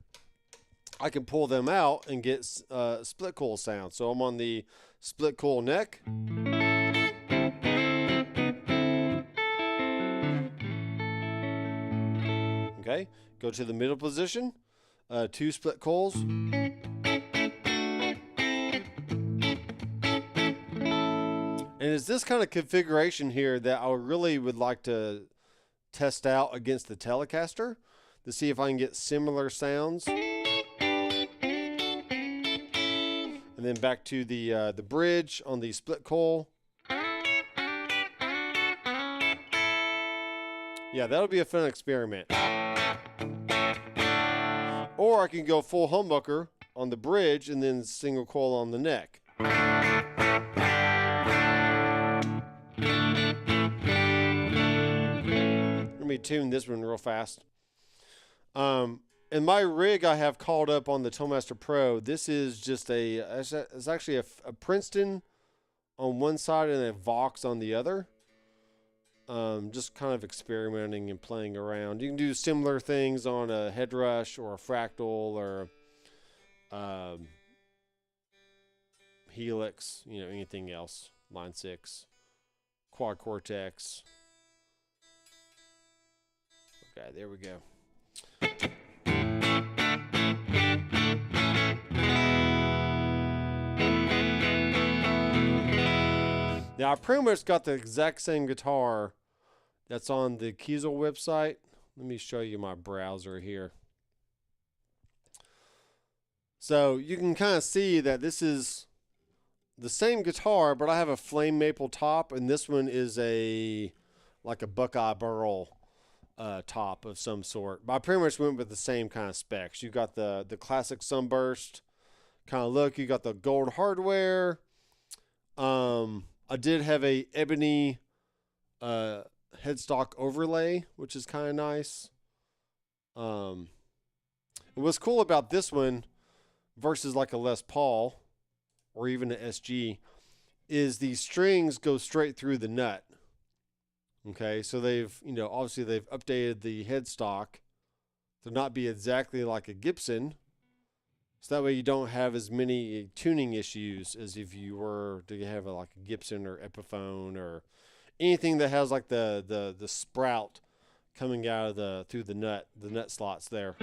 I can pull them out and get split coil sound. So I'm on the split coil neck. Okay, go to the middle position, 2 split coils. And it's this kind of configuration here that I really would like to test out against the Telecaster to see if I can get similar sounds. And then back to the bridge on the split coil. Yeah, that'll be a fun experiment. Or I can go full humbucker on the bridge and then single coil on the neck. Let me tune this one real fast. In my rig I have called up on the Tonemaster Pro, this is just it's actually a Princeton on one side and a Vox on the other. Just kind of experimenting and playing around. You can do similar things on a head rush or a fractal or Helix, you know, anything else. Line 6, Quad Cortex. Okay, there we go. Now, I pretty much got the exact same guitar that's on the Kiesel website. Let me show you my browser here. So you can kind of see that this is the same guitar, but I have a flame maple top, and this one is like a Buckeye Burl top of some sort. But I pretty much went with the same kind of specs. You got the classic sunburst kind of look. You got the gold hardware. I did have a ebony headstock overlay, which is kind of nice. And what's cool about this one versus like a Les Paul or even an SG is the strings go straight through the nut. Okay, so they've, you know, obviously they've updated the headstock to not be exactly like a Gibson. So that way you don't have as many tuning issues as if you were to have like a Gibson or Epiphone or anything that has like the sprout coming out of through the nut slots there.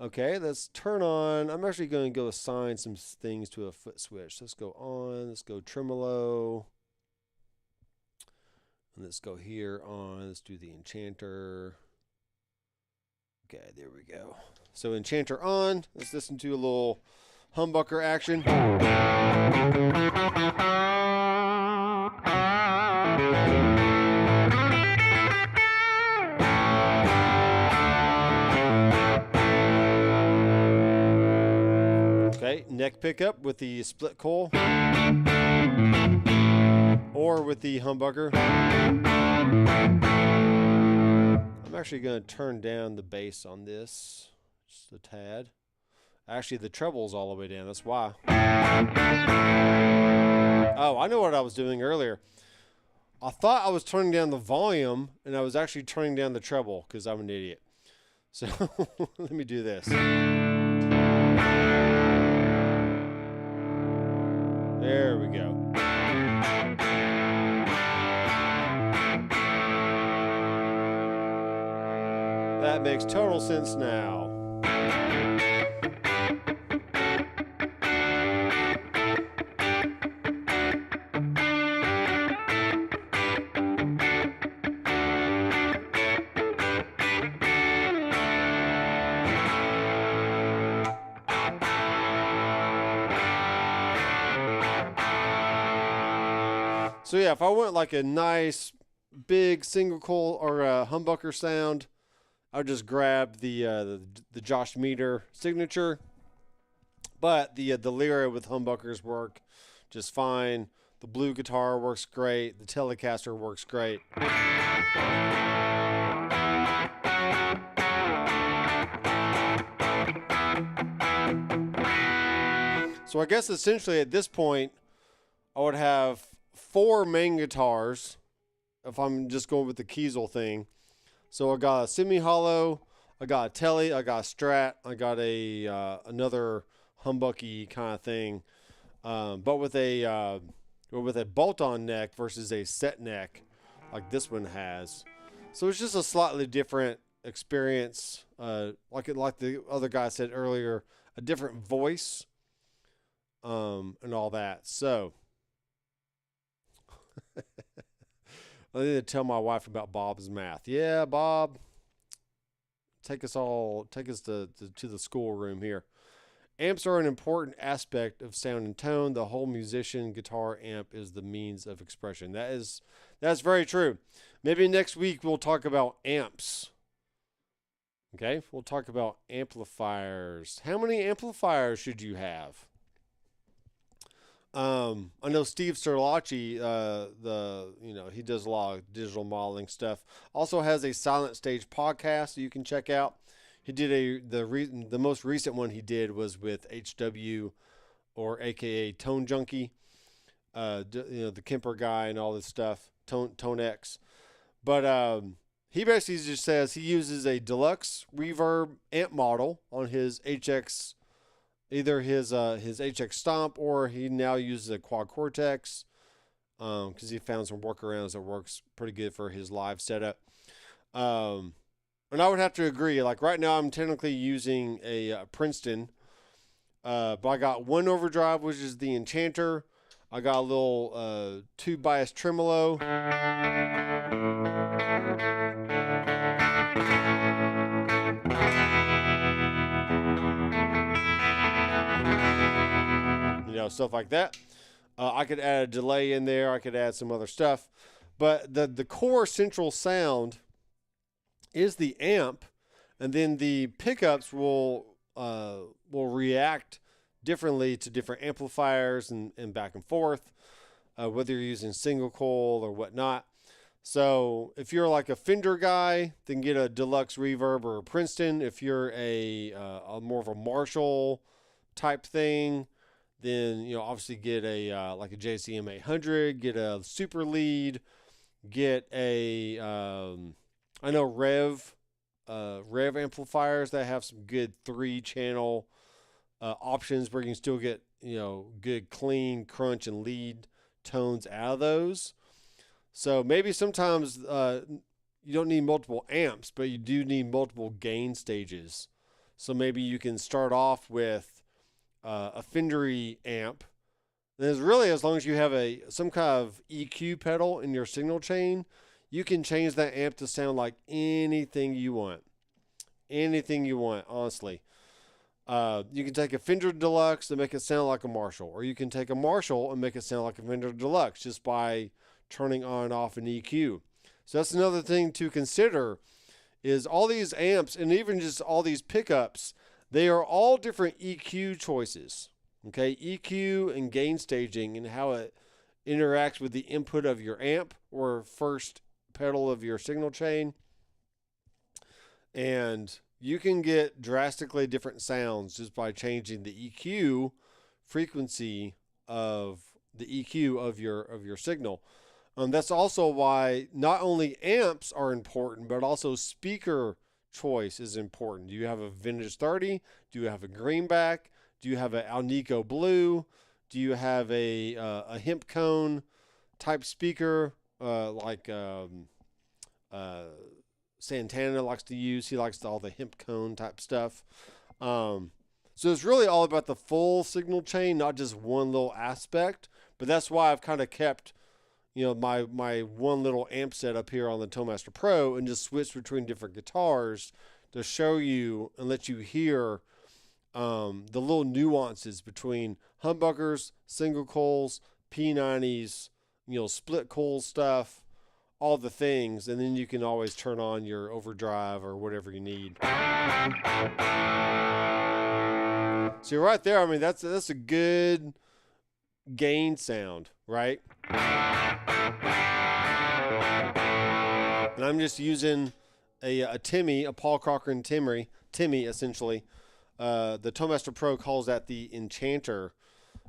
Okay, let's turn on. I'm actually going to go assign some things to a foot switch. Let's go on. Let's go tremolo. And let's go here on. Let's do the Enchanter. Okay, there we go. So Enchanter on. Let's listen to a little humbucker action. Okay, neck pickup with the split coil or with the humbucker. I'm actually going to turn down the bass on this just a tad. Actually, the treble's all the way down. That's why. Oh, I know what I was doing earlier. I thought I was turning down the volume, and I was actually turning down the treble because I'm an idiot. So let me do this. There we go. That makes total sense now. So yeah, if I want like a nice big single coil or a humbucker sound, I would just grab the Josh Meter signature. But the Lyra with humbuckers work just fine. The blue guitar works great. The Telecaster works great. So I guess essentially at this point, I would have 4 main guitars if I'm just going with the Kiesel thing. So I got a semi-hollow, I got a Tele, I got a Strat, I got a another humbucky kind of thing, but with a bolt-on neck versus a set neck like this one has. So it's just a slightly different experience. Like the other guy said earlier, a different voice, and all that. So I need to tell my wife about Bob's math. Yeah, Bob, take us to the schoolroom here. Amps are an important aspect of sound and tone. The whole musician guitar amp is the means of expression. That's very true. Maybe next week we'll talk about amps. Okay, we'll talk about amplifiers. How many amplifiers should you have? I know Steve Serlacci, he does a lot of digital modeling stuff. Also has a Silent Stage podcast that you can check out. He did the most recent one he did was with HW, or AKA Tone Junkie, the Kemper guy and all this stuff, Tone X. But he basically just says he uses a deluxe reverb amp model on his HX. Either his HX Stomp, or he now uses a Quad Cortex, because he found some workarounds that works pretty good for his live setup. And I would have to agree. Like right now, I'm technically using a Princeton, but I got one overdrive, which is the Enchanter. I got a little tube bias tremolo. Stuff like that. I could add a delay in there. I could add some other stuff. But the core central sound is the amp, and then the pickups will react differently to different amplifiers and back and forth, whether you're using single coil or whatnot. So if you're like a Fender guy, then get a deluxe reverb or a Princeton. If you're a more of a Marshall type thing, then obviously get a like a JCM 800, get a super lead, get a I know Rev amplifiers that have some good 3-channel options where you can still get good clean crunch and lead tones out of those. So maybe sometimes you don't need multiple amps, but you do need multiple gain stages. So maybe you can start off with a Fendery amp. And it's really, as long as you have some kind of EQ pedal in your signal chain, you can change that amp to sound like anything you want. Anything you want, honestly. You can take a Fender Deluxe and make it sound like a Marshall, or you can take a Marshall and make it sound like a Fender Deluxe just by turning on and off an EQ. So that's another thing to consider, is all these amps and even just all these pickups, they are all different EQ choices. Okay, EQ and gain staging and how it interacts with the input of your amp or first pedal of your signal chain. And you can get drastically different sounds just by changing the EQ frequency of the EQ of your signal. That's also why not only amps are important, but also speaker choice is important. Do you have a Vintage 30? Do you have a Greenback? Do you have an Alnico Blue? Do you have a hemp cone type speaker like Santana likes to use? He likes all the hemp cone type stuff. So it's really all about the full signal chain, not just one little aspect. But that's why I've kind of kept my one little amp set up here on the Toemaster Pro and just switch between different guitars to show you and let you hear the little nuances between humbuckers, single coils, P90s, split coil stuff, all the things, and then you can always turn on your overdrive or whatever you need. So right there, I mean, that's a good gain sound, right? And I'm just using a Timmy, a Paul Cochran Timmy essentially. The Toastmaster Pro calls that the Enchanter,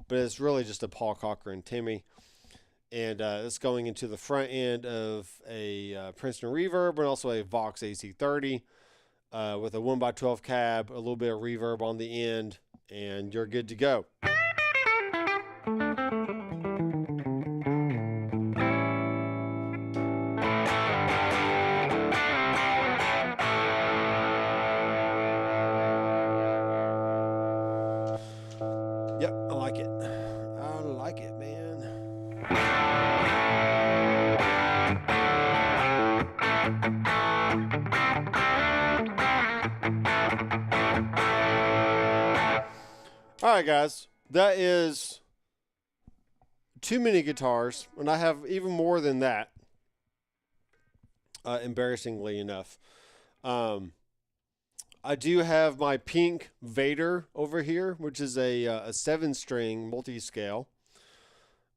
but it's really just a Paul Cochran Timmy. And it's going into the front end of a Princeton Reverb and also a Vox AC30 with a 1x12 cab, a little bit of reverb on the end, and you're good to go. Yep, I like it. I like it, man. All right, guys, that is too many guitars, and I have even more than that, embarrassingly enough. I do have my pink Vader over here, which is a 7-string multi-scale.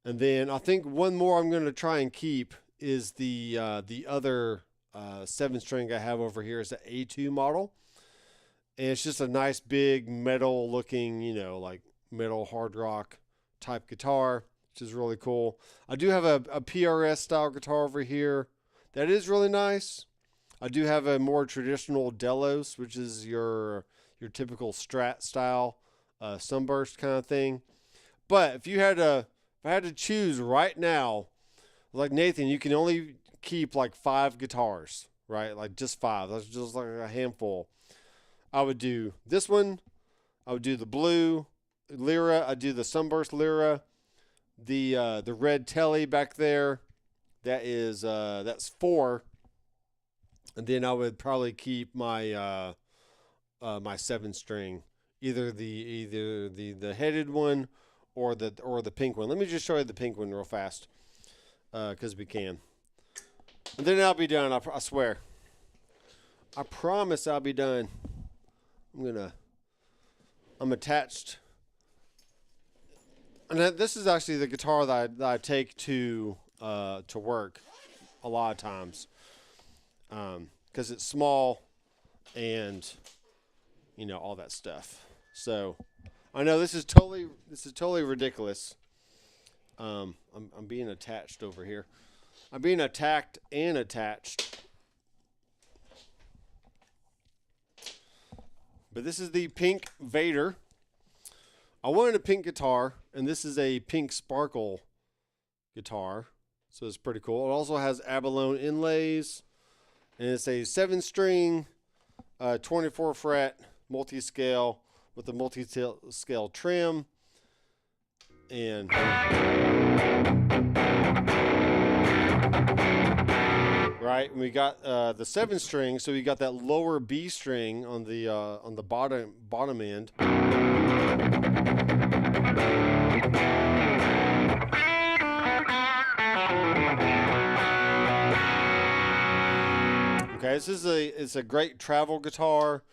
And then I think one more I'm going to try and keep is the other 7-string I have over here is the A2 model. And it's just a nice big metal looking, like metal hard rock type guitar, which is really cool. I do have a PRS style guitar over here that is really nice. I do have a more traditional Delos, which is your typical Strat style sunburst kind of thing. But if I had to choose right now, like Nathan, you can only keep like 5 guitars, right? Like just 5. That's just like a handful. I would do this one. I would do the blue Lyra. I'd do the sunburst Lyra. The red Telly back there. That's 4. And then I would probably keep my my 7-string, either the headed one or the pink one. Let me just show you the pink one real fast, because we can. And then I'll be done. I swear. I promise I'll be done. I'm attached. And this is actually the guitar that I take to work a lot of times. Because it's small and all that stuff. So I know this is totally ridiculous. I'm being attached over here. I'm being attacked and attached. But this is the pink Vader. I wanted a pink guitar, and this is a pink sparkle guitar, so it's pretty cool. It also has abalone inlays. And it's a 7-string, 24 fret multi-scale with a multi-scale trim. And right, and we got the 7-string, so we got that lower B string on the bottom end. Okay, it's a great travel guitar.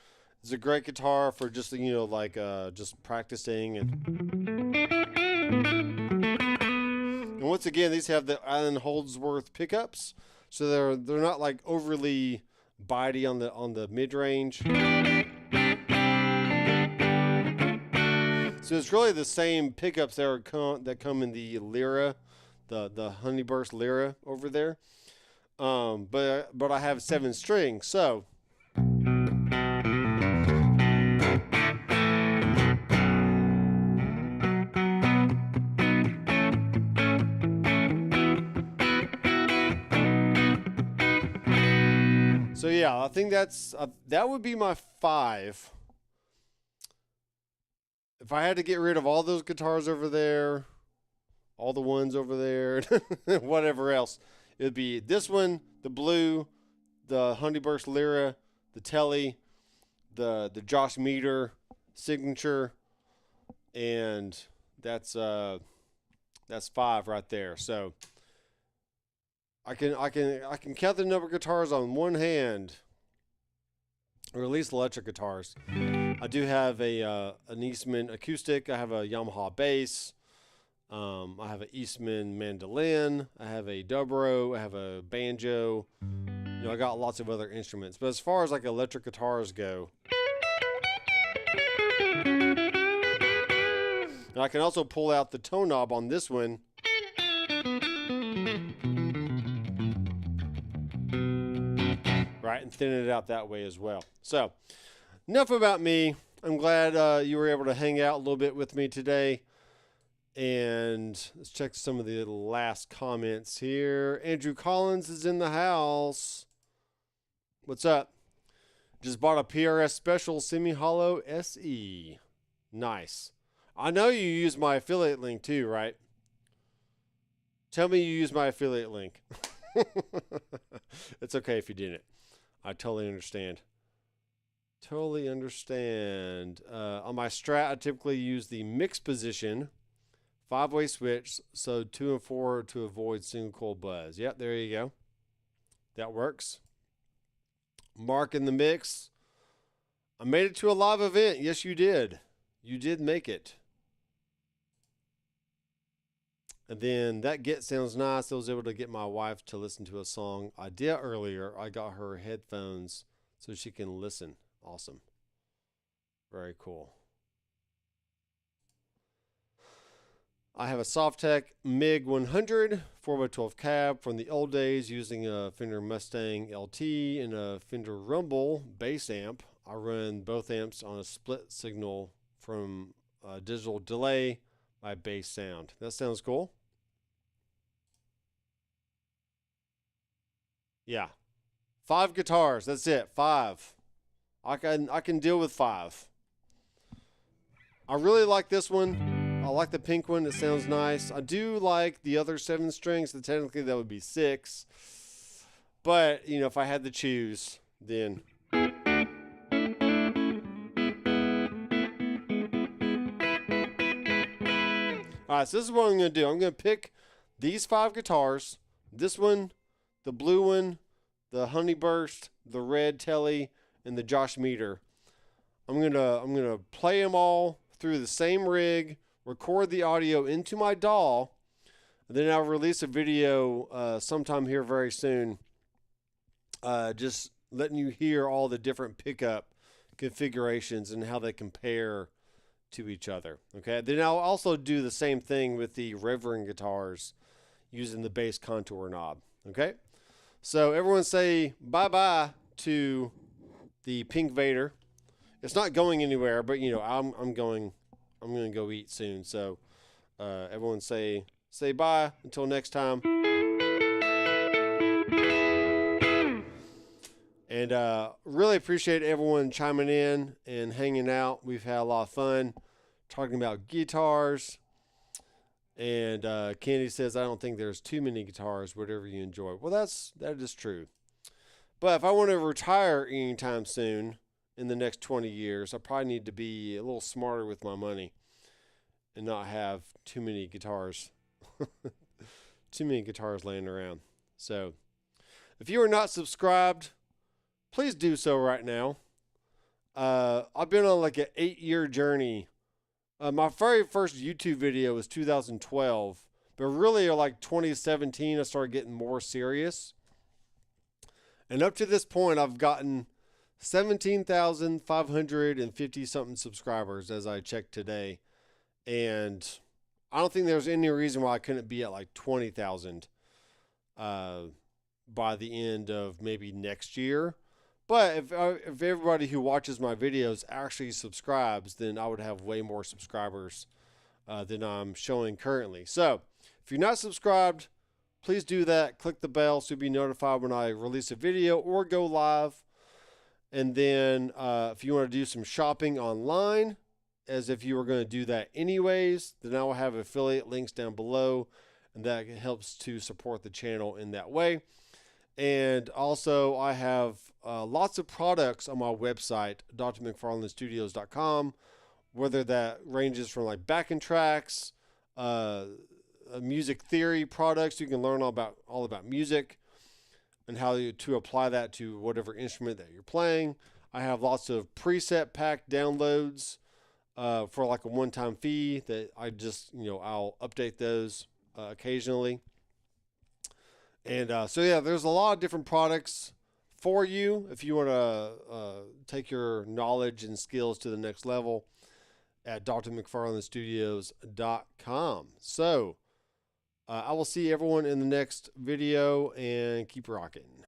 It's a great guitar for just just practicing and once again, these have the Allen Holdsworth pickups, so they're not like overly bitey on the mid range. So it's really the same pickups that come in the Lyra, the Honeyburst Lyra over there. But I have 7 strings, so yeah, I think that would be my 5. If I had to get rid of all those guitars over there, all the ones over there, whatever else, it would be this one, the blue, the Honeyburst Lyra, the Telly, the Josh Meter signature, and that's 5 right there. So I can count the number of guitars on one hand, or at least electric guitars. I do have an Eastman acoustic. I have a Yamaha bass. I have an Eastman mandolin. I have a dobro. I have a banjo. You know, I got lots of other instruments. But as far as like electric guitars go, and I can also pull out the tone knob on this one. Right, and thin it out that way as well. So, enough about me. I'm glad you were able to hang out a little bit with me today. And let's check some of the last comments here. Andrew Collins is in the house. What's up? Just bought a PRS Special Semi-Hollow SE. Nice. I know you use my affiliate link too, right? Tell me you use my affiliate link. It's okay if you didn't. I totally understand. Totally understand. On my Strat, I typically use the mix position 5-way switch, so 2 and 4 to avoid single coil buzz. Yep, there you go. That works. Mark in the mix. I made it to a live event. Yes, you did. You did make it. And then that Get sounds nice. I was able to get my wife to listen to a song I did earlier. I got her headphones so she can listen. Awesome. Very cool. I have a Softtech MiG 100 4x12 cab from the old days using a Fender Mustang LT and a Fender Rumble bass amp. I run both amps on a split signal from a digital delay by bass sound. That sounds cool. Yeah. 5 guitars. That's it. 5. I can deal with 5. I really like this one. I like the pink one. It sounds nice. I do like the other 7 strings. So technically that would be 6. But, you know, if I had to choose, then... Alright, so this is what I'm going to do. I'm going to pick these 5 guitars. This one, the blue one, the Honeyburst, the red Telly, and the Josh Meter. I'm gonna play them all through the same rig, record the audio into my DAW, and then I'll release a video sometime here very soon, just letting you hear all the different pickup configurations and how they compare to each other. Okay, then I'll also do the same thing with the Reverend guitars using the bass contour knob. Okay, so everyone say bye-bye to the Pink Vader. It's not going anywhere, but you know, I'm going to go eat soon. So everyone say bye until next time. And really appreciate everyone chiming in and hanging out. We've had a lot of fun talking about guitars. And Candy says, I don't think there's too many guitars, whatever you enjoy. Well, that is true. But if I want to retire anytime soon, in the next 20 years, I probably need to be a little smarter with my money and not have too many guitars. Too many guitars laying around. So, if you are not subscribed, please do so right now. I've been on like an 8-year journey. My very first YouTube video was 2012, but really like 2017, I started getting more serious. And up to this point, I've gotten 17,550 something subscribers as I checked today. And I don't think there's any reason why I couldn't be at like 20,000 by the end of maybe next year. But if everybody who watches my videos actually subscribes, then I would have way more subscribers than I'm showing currently. So if you're not subscribed, please do that. Click the bell so you'll be notified when I release a video or go live. And then if you want to do some shopping online, as if you were going to do that anyways, then I will have affiliate links down below, and that helps to support the channel in that way. And also I have lots of products on my website, drmcfarlandstudios.com, whether that ranges from like backing tracks, music theory products. You can learn all about music and how to apply that to whatever instrument that you're playing. I have lots of preset pack downloads for like a one-time fee that I just, I'll update those occasionally. And so yeah, there's a lot of different products for you if you want to take your knowledge and skills to the next level at drmcfarlandstudios.com. So I will see everyone in the next video, and keep rocking.